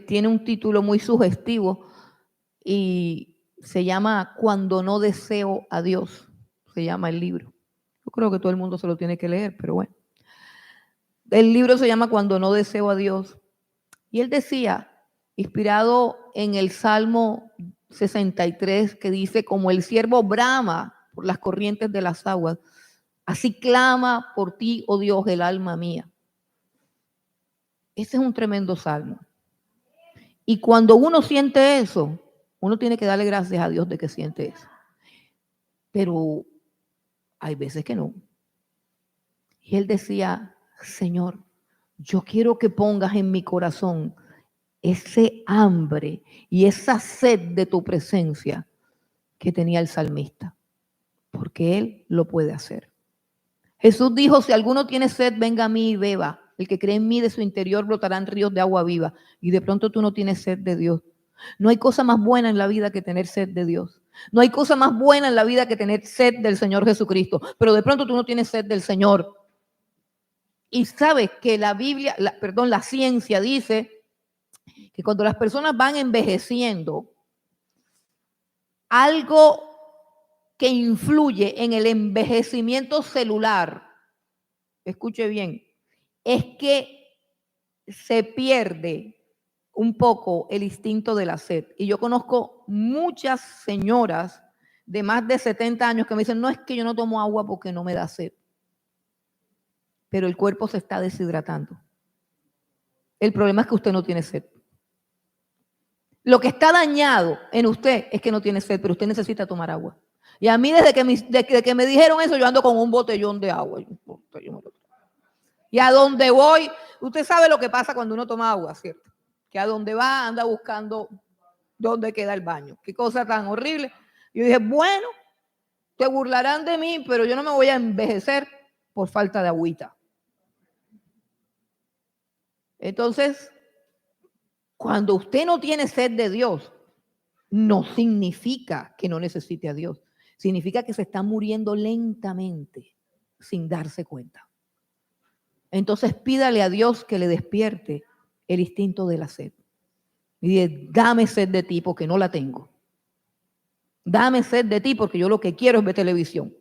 tiene un título muy sugestivo y se llama Cuando no deseo a Dios, se llama el libro. Yo creo que todo el mundo se lo tiene que leer, pero bueno. El libro se llama Cuando no deseo a Dios Y él decía, inspirado en el Salmo 63, que dice, como el siervo brama por las corrientes de las aguas, así clama por ti, oh Dios, el alma mía. Ese es un tremendo salmo. Y cuando uno siente eso, uno tiene que darle gracias a Dios de que siente eso. Pero hay veces que no. Y él decía, Señor, yo quiero que pongas en mi corazón ese hambre y esa sed de tu presencia que tenía el salmista, porque él lo puede hacer. Jesús dijo, si alguno tiene sed, venga a mí y beba. El que cree en mí, de su interior brotarán ríos de agua viva. Y de pronto tú no tienes sed de Dios. No hay cosa más buena en la vida que tener sed de Dios. No hay cosa más buena en la vida que tener sed del Señor Jesucristo. Pero de pronto tú no tienes sed del Señor. Y sabes que la Biblia, la ciencia dice que cuando las personas van envejeciendo, algo que influye en el envejecimiento celular, escuche bien, es que se pierde un poco el instinto de la sed. Y yo conozco muchas señoras de más de 70 años que me dicen, no es que yo no tomo agua porque no me da sed, pero el cuerpo se está deshidratando. El problema es que usted no tiene sed. Lo que está dañado en usted es que no tiene sed, pero usted necesita tomar agua. Y a mí desde que me dijeron eso, yo ando con un botellón de agua. Y a donde voy, usted sabe lo que pasa cuando uno toma agua, ¿cierto? Que a donde va anda buscando dónde queda el baño. Qué cosa tan horrible. Yo dije, bueno, te burlarán de mí, pero yo no me voy a envejecer por falta de agüita. Entonces, cuando usted no tiene sed de Dios, no significa que no necesite a Dios. Significa que se está muriendo lentamente sin darse cuenta. Entonces pídale a Dios que le despierte el instinto de la sed. Y dice, dame sed de ti porque no la tengo. Dame sed de ti porque yo lo que quiero es ver televisión.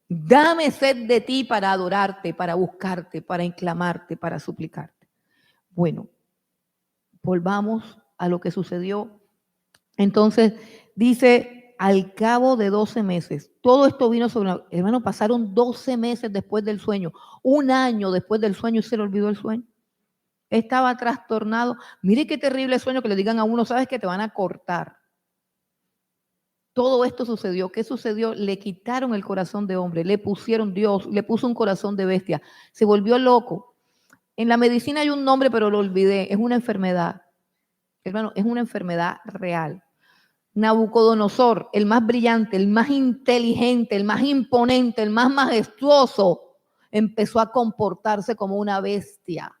Dame sed de ti para adorarte, para buscarte, para inclamarte, para suplicarte. Bueno, volvamos a lo que sucedió. Entonces, dice, al cabo de 12 meses, todo esto vino sobre, hermano, pasaron 12 meses después del sueño, un año después del sueño y se le olvidó el sueño. Estaba trastornado. Mire qué terrible sueño que le digan a uno, sabes que te van a cortar. Todo esto sucedió. ¿Qué sucedió? Le quitaron el corazón de hombre, le pusieron Dios, le puso un corazón de bestia. Se volvió loco. En la medicina hay un nombre, pero lo olvidé. Es una enfermedad. Hermano, es una enfermedad real. Nabucodonosor, el más brillante, el más inteligente, el más imponente, el más majestuoso, empezó a comportarse como una bestia.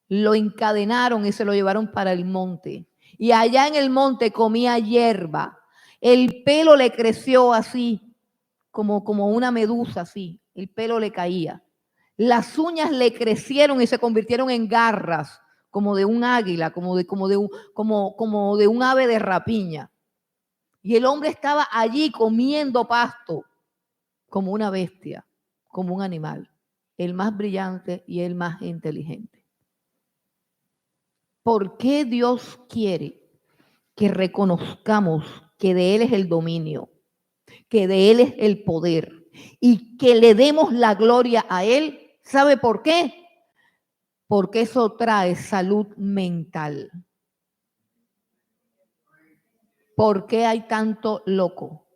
Lo encadenaron y se lo llevaron para el monte. Y allá en el monte comía hierba. El pelo le creció así, como una medusa así. El pelo le caía. Las uñas le crecieron y se convirtieron en garras, como de un águila, como de un ave de rapiña. Y el hombre estaba allí comiendo pasto, como una bestia, como un animal, el más brillante y el más inteligente. ¿Por qué Dios quiere que reconozcamos que de Él es el dominio, que de Él es el poder y que le demos la gloria a Él? ¿Sabe por qué? Porque eso trae salud mental. ¿Por qué hay tanto loco?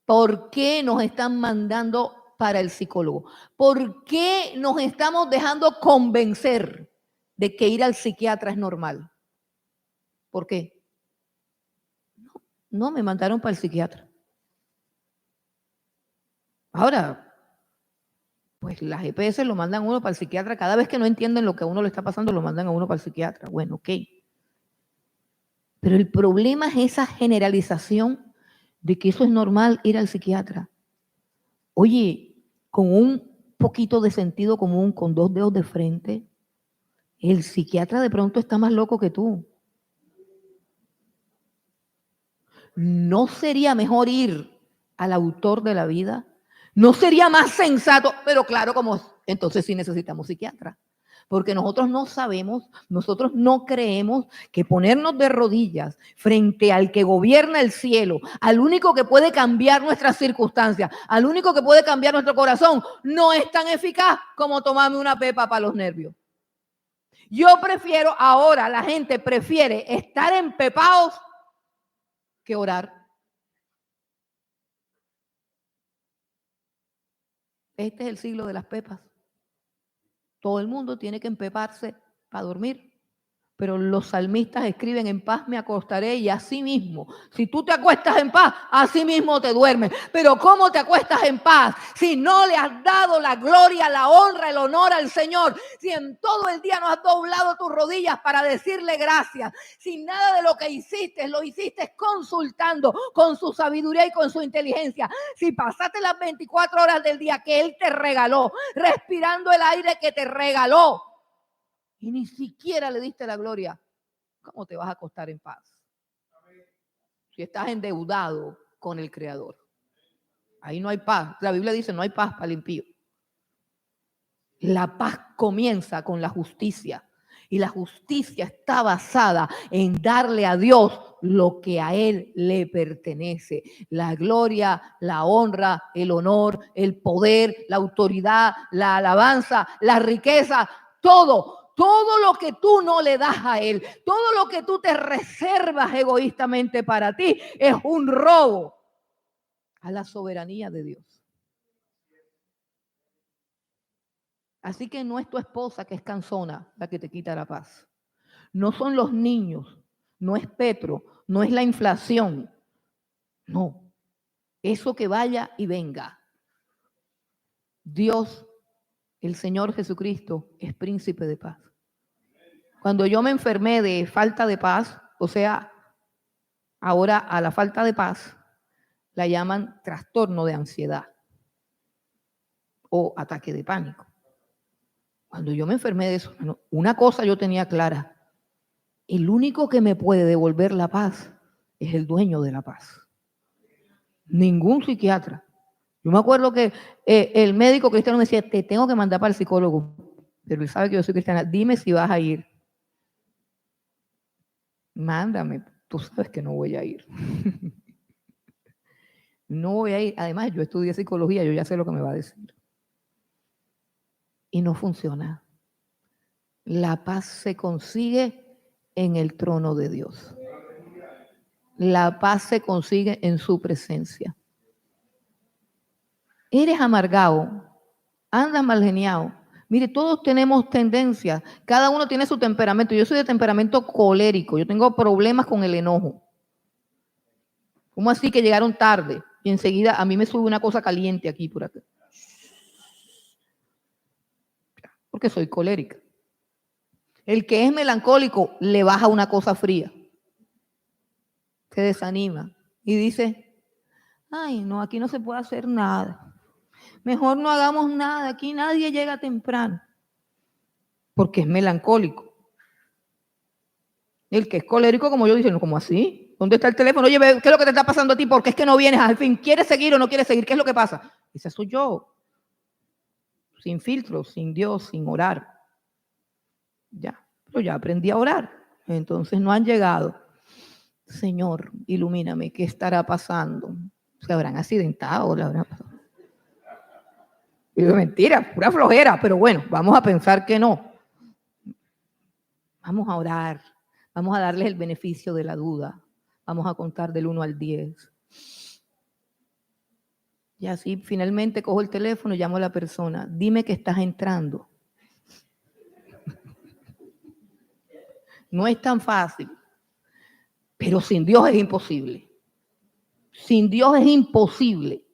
¿Por qué nos están mandando para el psicólogo? ¿Por qué nos estamos dejando convencer de que ir al psiquiatra es normal? ¿Por qué? No, me mandaron para el psiquiatra. Ahora, pues las EPS lo mandan a uno para el psiquiatra. Cada vez que no entienden lo que a uno le está pasando, lo mandan a uno para el psiquiatra. Bueno, ok. Pero el problema es esa generalización de que eso es normal ir al psiquiatra. Oye, con un poquito de sentido común, con 2 dedos de frente, el psiquiatra de pronto está más loco que tú. ¿No sería mejor ir al autor de la vida? ¿No sería más sensato? Pero claro, como entonces sí necesitamos psiquiatra. Porque nosotros no sabemos, nosotros no creemos que ponernos de rodillas frente al que gobierna el cielo, al único que puede cambiar nuestras circunstancias, al único que puede cambiar nuestro corazón, no es tan eficaz como tomarme una pepa para los nervios. Yo prefiero, ahora la gente prefiere estar empepados que orar. Este es el siglo de las pepas. Todo el mundo tiene que empeparse para dormir. Pero los salmistas escriben: en paz me acostaré, y así mismo, si tú te acuestas en paz, así mismo te duermes. Pero ¿cómo te acuestas en paz si no le has dado la gloria, la honra, el honor al Señor? Si en todo el día no has doblado tus rodillas para decirle gracias, si nada de lo que hiciste lo hiciste consultando con su sabiduría y con su inteligencia, si pasaste las 24 horas del día que Él te regaló, respirando el aire que te regaló, y ni siquiera le diste la gloria, ¿cómo te vas a acostar en paz? Si estás endeudado con el Creador. Ahí no hay paz. La Biblia dice: no hay paz para el impío. La paz comienza con la justicia. Y la justicia está basada en darle a Dios lo que a Él le pertenece. La gloria, la honra, el honor, el poder, la autoridad, la alabanza, la riqueza, todo. Todo lo que tú no le das a Él, todo lo que tú te reservas egoístamente para ti, es un robo a la soberanía de Dios. Así que no es tu esposa, que es cansona, la que te quita la paz. No son los niños, no es Petro, no es la inflación. No, eso que vaya y venga. Dios, el Señor Jesucristo, es príncipe de paz. Cuando yo me enfermé de falta de paz, o sea, ahora a la falta de paz la llaman trastorno de ansiedad o ataque de pánico. Cuando yo me enfermé de eso, una cosa yo tenía clara: el único que me puede devolver la paz es el dueño de la paz. Ningún psiquiatra. Yo me acuerdo que el médico cristiano me decía: te tengo que mandar para el psicólogo, pero él sabe que yo soy cristiana, dime si vas a ir. Mándame, tú sabes que no voy a ir. No voy a ir. Además, yo estudié psicología, yo ya sé lo que me va a decir. Y no funciona. La paz se consigue en el trono de Dios. La paz se consigue en su presencia. Eres amargado, andas mal geniado. Mire, todos tenemos tendencias, cada uno tiene su temperamento. Yo soy de temperamento colérico, yo tengo problemas con el enojo. ¿Cómo así que llegaron tarde? Y enseguida a mí me sube una cosa caliente aquí por acá. Porque soy colérica. El que es melancólico le baja una cosa fría. Se desanima y dice: ay, no, aquí no se puede hacer nada. Mejor no hagamos nada, aquí nadie llega temprano. Porque es melancólico. El que es colérico, como yo, dice: no, ¿cómo así? ¿Dónde está el teléfono? Oye, ¿qué es lo que te está pasando a ti? ¿Por qué es que no vienes al fin? ¿Quieres seguir o no quieres seguir? ¿Qué es lo que pasa? Ese soy yo. Sin filtros, sin Dios, sin orar. Ya, pero ya aprendí a orar. Entonces no han llegado. Señor, ilumíname, ¿qué estará pasando? ¿Se habrán accidentado? ¿Le habrán pasado? Y digo: mentira, pura flojera, pero bueno, vamos a pensar que no. Vamos a orar, vamos a darles el beneficio de la duda. Vamos a contar del 1 al 10. Y así finalmente cojo el teléfono y llamo a la persona: dime que estás entrando. No es tan fácil, pero sin Dios es imposible. Sin Dios es imposible.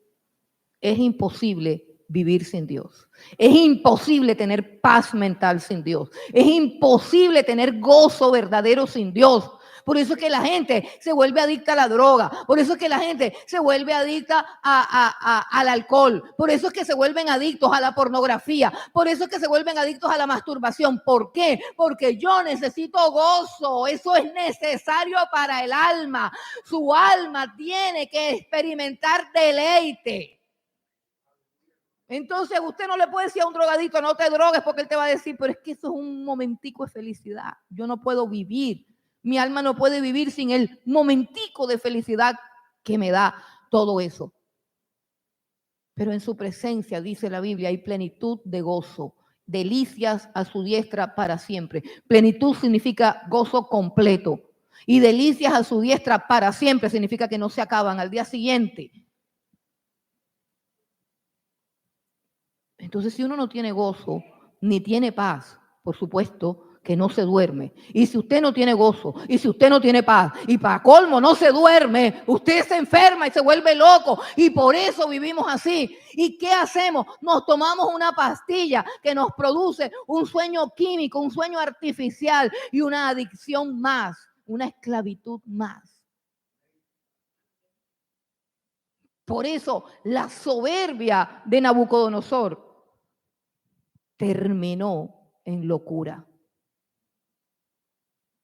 Es imposible vivir sin Dios. Es imposible tener paz mental sin Dios. Es imposible tener gozo verdadero sin Dios. Por eso es que la gente se vuelve adicta a la droga. Por eso es que la gente se vuelve adicta al alcohol. Por eso es que se vuelven adictos a la pornografía. Por eso es que se vuelven adictos a la masturbación. ¿Por qué? Porque yo necesito gozo. Eso es necesario para el alma. Su alma tiene que experimentar deleite. Entonces usted no le puede decir a un drogadito, no te drogues, porque él te va a decir, pero es que eso es un momentico de felicidad. Yo no puedo vivir. Mi alma no puede vivir sin el momentico de felicidad que me da todo eso. Pero en su presencia, dice la Biblia, hay plenitud de gozo, delicias a su diestra para siempre. Plenitud significa gozo completo. Y delicias a su diestra para siempre significa que no se acaban al día siguiente. Entonces, si uno no tiene gozo ni tiene paz, por supuesto que no se duerme. Y si usted no tiene gozo, y si usted no tiene paz, y para colmo no se duerme, usted se enferma y se vuelve loco. Y por eso vivimos así. ¿Y qué hacemos? Nos tomamos una pastilla que nos produce un sueño químico, un sueño artificial y una adicción más, una esclavitud más. Por eso la soberbia de Nabucodonosor terminó en locura.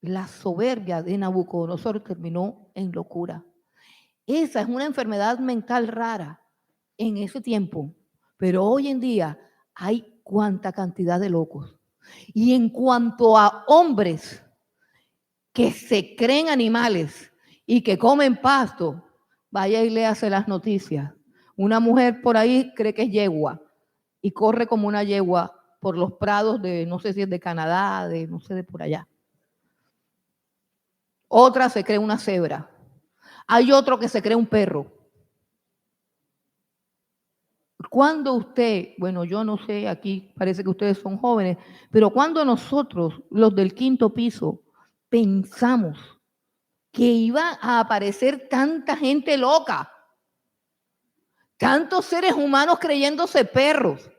La soberbia de Nabucodonosor terminó en locura. Esa es una enfermedad mental rara en ese tiempo, pero hoy en día hay cuánta cantidad de locos. Y en cuanto a hombres que se creen animales y que comen pasto, vaya y léase las noticias. Una mujer por ahí cree que es yegua y corre como una yegua por los prados de, no sé si es de Canadá, de no sé, de por allá. Otra se cree una cebra. Hay otro que se cree un perro. Cuando usted, bueno, yo no sé, aquí parece que ustedes son jóvenes, pero cuando nosotros, los del quinto piso, pensamos que iba a aparecer tanta gente loca, tantos seres humanos creyéndose perros.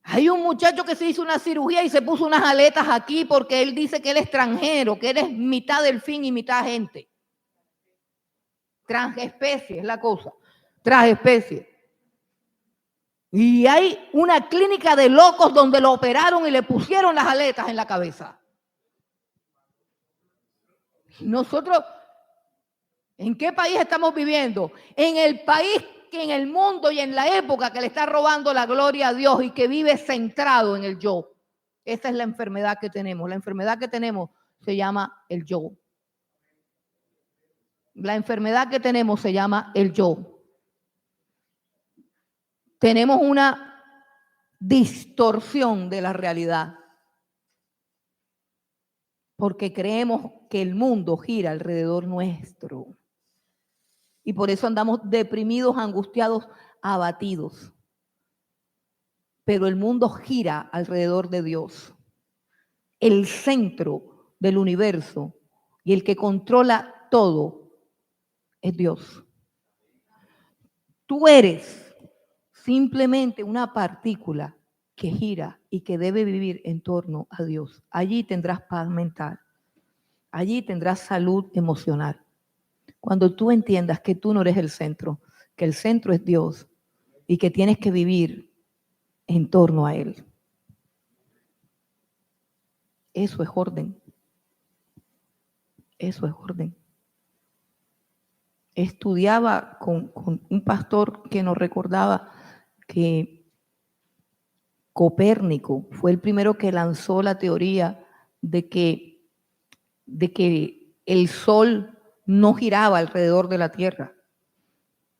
Hay un muchacho que se hizo una cirugía y se puso unas aletas aquí porque él dice que él es extranjero, que él es mitad delfín y mitad gente. Transespecie es la cosa. Transespecie. Y hay una clínica de locos donde lo operaron y le pusieron las aletas en la cabeza. Nosotros, ¿en qué país estamos viviendo? En el país que en el mundo y en la época que le está robando la gloria a Dios y que vive centrado en el yo. Esa es la enfermedad que tenemos. La enfermedad que tenemos se llama el yo. La enfermedad que tenemos se llama el yo. Tenemos una distorsión de la realidad porque creemos que el mundo gira alrededor nuestro. Y por eso andamos deprimidos, angustiados, abatidos. Pero el mundo gira alrededor de Dios. El centro del universo y el que controla todo es Dios. Tú eres simplemente una partícula que gira y que debe vivir en torno a Dios. Allí tendrás paz mental. Allí tendrás salud emocional. Cuando tú entiendas que tú no eres el centro, que el centro es Dios y que tienes que vivir en torno a Él. Eso es orden. Eso es orden. Estudiaba con un pastor que nos recordaba que Copérnico fue el primero que lanzó la teoría de que el sol no giraba alrededor de la Tierra,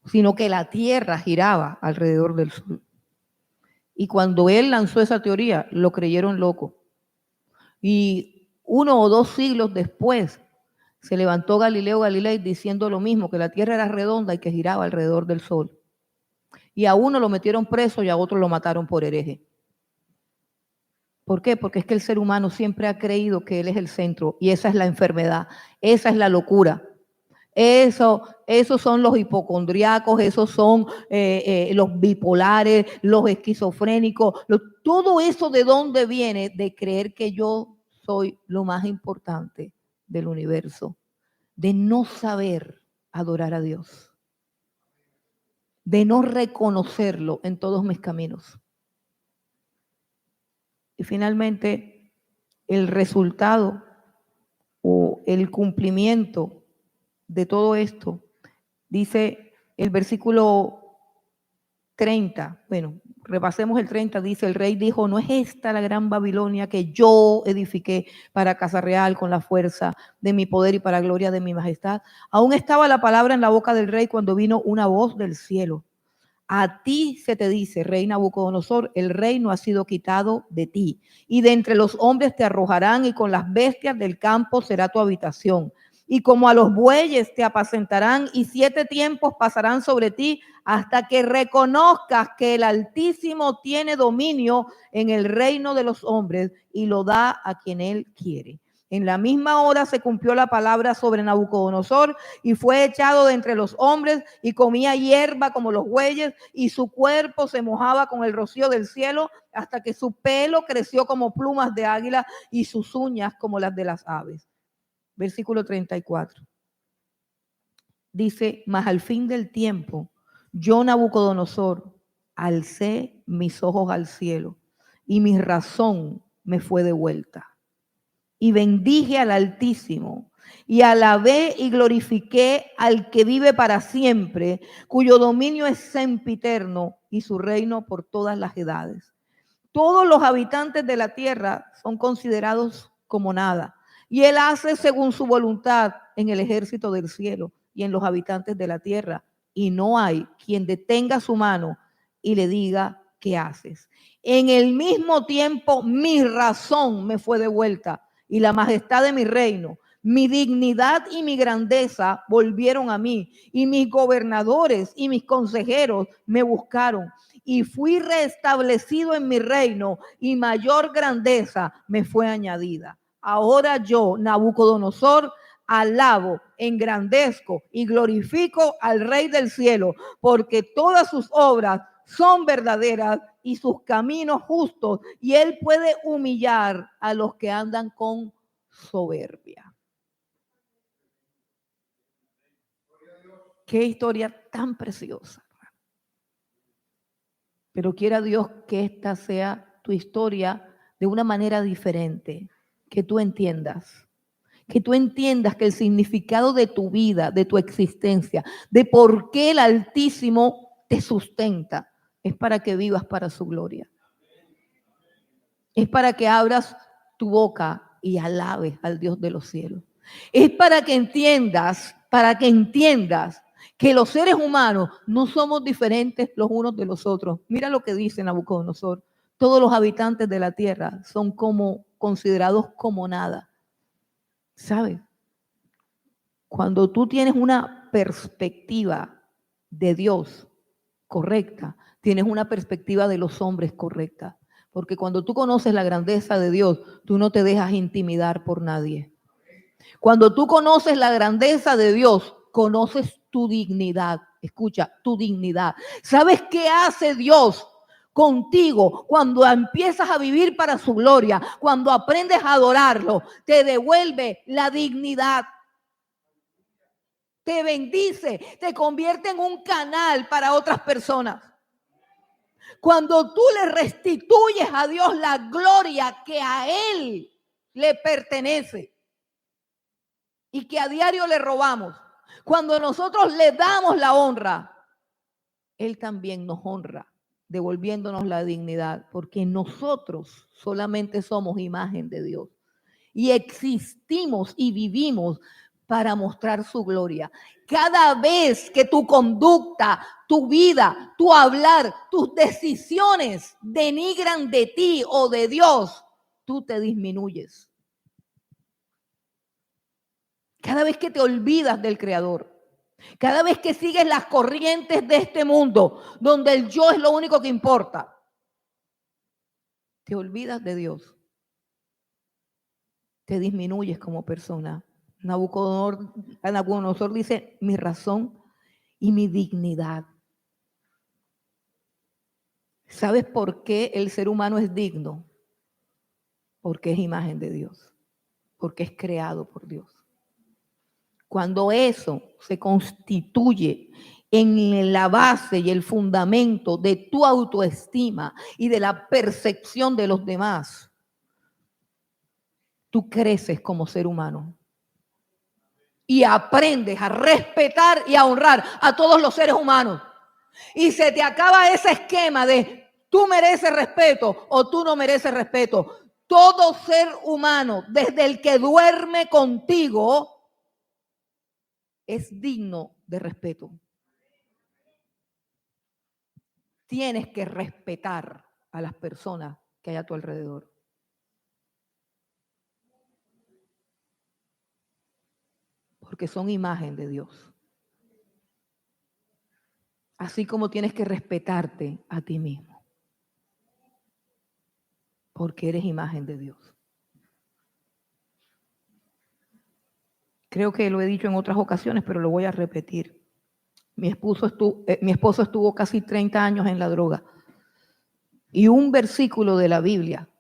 sino que la Tierra giraba alrededor del sol. Y cuando él lanzó esa teoría, lo creyeron loco. Y 1 o 2 siglos después, se levantó Galileo Galilei diciendo lo mismo, que la Tierra era redonda y que giraba alrededor del sol. Y a uno lo metieron preso y a otro lo mataron por hereje. ¿Por qué? Porque es que el ser humano siempre ha creído que él es el centro y esa es la enfermedad, esa es la locura. Esos son los hipocondriacos, esos son los bipolares, los esquizofrénicos. Todo eso de dónde viene, de creer que yo soy lo más importante del universo, de no saber adorar a Dios, de no reconocerlo en todos mis caminos. Y finalmente, el resultado o el cumplimiento de todo esto, dice el versículo 30, bueno, repasemos el 30, dice, el rey dijo, ¿no es esta la gran Babilonia que yo edifiqué para casa real con la fuerza de mi poder y para gloria de mi majestad? Aún estaba la palabra en la boca del rey cuando vino una voz del cielo. A ti se te dice, rey Nabucodonosor, el reino ha sido quitado de ti, y de entre los hombres te arrojarán, y con las bestias del campo será tu habitación. Y como a los bueyes te apacentarán, y 7 tiempos pasarán sobre ti, hasta que reconozcas que el Altísimo tiene dominio en el reino de los hombres, y lo da a quien él quiere. En la misma hora se cumplió la palabra sobre Nabucodonosor, y fue echado de entre los hombres, y comía hierba como los bueyes, y su cuerpo se mojaba con el rocío del cielo, hasta que su pelo creció como plumas de águila, y sus uñas como las de las aves. Versículo 34. Dice, mas al fin del tiempo, yo Nabucodonosor alcé mis ojos al cielo, y mi razón me fue devuelta. Y bendije al Altísimo, y alabé y glorifiqué al que vive para siempre, cuyo dominio es sempiterno y su reino por todas las edades. Todos los habitantes de la tierra son considerados como nada, y él hace según su voluntad en el ejército del cielo y en los habitantes de la tierra, y no hay quien detenga su mano y le diga, ¿qué haces? En el mismo tiempo mi razón me fue devuelta, y la majestad de mi reino, mi dignidad y mi grandeza volvieron a mí, y mis gobernadores y mis consejeros me buscaron, y fui restablecido en mi reino, y mayor grandeza me fue añadida. Ahora yo, Nabucodonosor, alabo, engrandezco y glorifico al Rey del cielo, porque todas sus obras son verdaderas y sus caminos justos, y él puede humillar a los que andan con soberbia. Qué historia tan preciosa. Pero quiera Dios que esta sea tu historia de una manera diferente, que tú entiendas que el significado de tu vida, de tu existencia, de por qué el Altísimo te sustenta, es para que vivas para su gloria. Es para que abras tu boca y alabes al Dios de los cielos. Es para que entiendas que los seres humanos no somos diferentes los unos de los otros. Mira lo que dice Nabucodonosor. Todos los habitantes de la tierra son considerados como nada. ¿Sabes? Cuando tú tienes una perspectiva de Dios correcta, tienes una perspectiva de los hombres correcta. Porque cuando tú conoces la grandeza de Dios, tú no te dejas intimidar por nadie. Cuando tú conoces la grandeza de Dios, conoces tu dignidad. Escucha, tu dignidad. ¿Sabes qué hace Dios contigo cuando empiezas a vivir para su gloria? Cuando aprendes a adorarlo, te devuelve la dignidad. Te bendice, te convierte en un canal para otras personas. Cuando tú le restituyes a Dios la gloria que a Él le pertenece y que a diario le robamos, cuando nosotros le damos la honra, Él también nos honra, devolviéndonos la dignidad, porque nosotros solamente somos imagen de Dios y existimos y vivimos para mostrar su gloria. Cada vez que tu conducta, tu vida, tu hablar, tus decisiones denigran de ti o de Dios, tú te disminuyes. Cada vez que te olvidas del Creador, cada vez que sigues las corrientes de este mundo, donde el yo es lo único que importa, te olvidas de Dios. Te disminuyes como persona. Nabucodonosor dice, mi razón y mi dignidad. ¿Sabes por qué el ser humano es digno? Porque es imagen de Dios, porque es creado por Dios. Cuando eso se constituye en la base y el fundamento de tu autoestima y de la percepción de los demás, tú creces como ser humano. Y aprendes a respetar y a honrar a todos los seres humanos. Y se te acaba ese esquema de tú mereces respeto o tú no mereces respeto. Todo ser humano, desde el que duerme contigo, es digno de respeto. Tienes que respetar a las personas que hay a tu alrededor. Porque son imagen de Dios. Así como tienes que respetarte a ti mismo. Porque eres imagen de Dios. Creo que lo he dicho en otras ocasiones, pero lo voy a repetir. Mi esposo estuvo casi 30 años en la droga. Y un versículo de la Biblia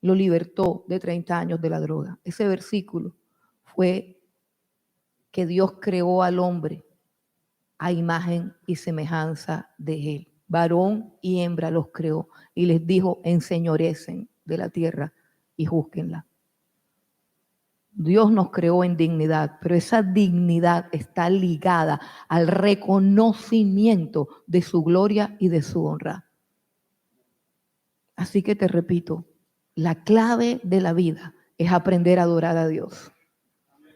lo libertó de 30 años de la droga. Ese versículo fue que Dios creó al hombre a imagen y semejanza de él. Varón y hembra los creó y les dijo, enseñorecen de la tierra y júzguenla. Dios nos creó en dignidad, pero esa dignidad está ligada al reconocimiento de su gloria y de su honra. Así que te repito, la clave de la vida es aprender a adorar a Dios,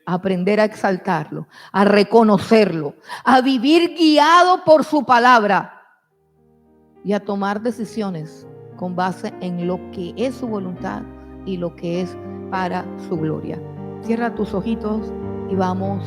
aprender a exaltarlo, a reconocerlo, a vivir guiado por su palabra y a tomar decisiones con base en lo que es su voluntad y lo que es para su gloria. Cierra tus ojitos y vamos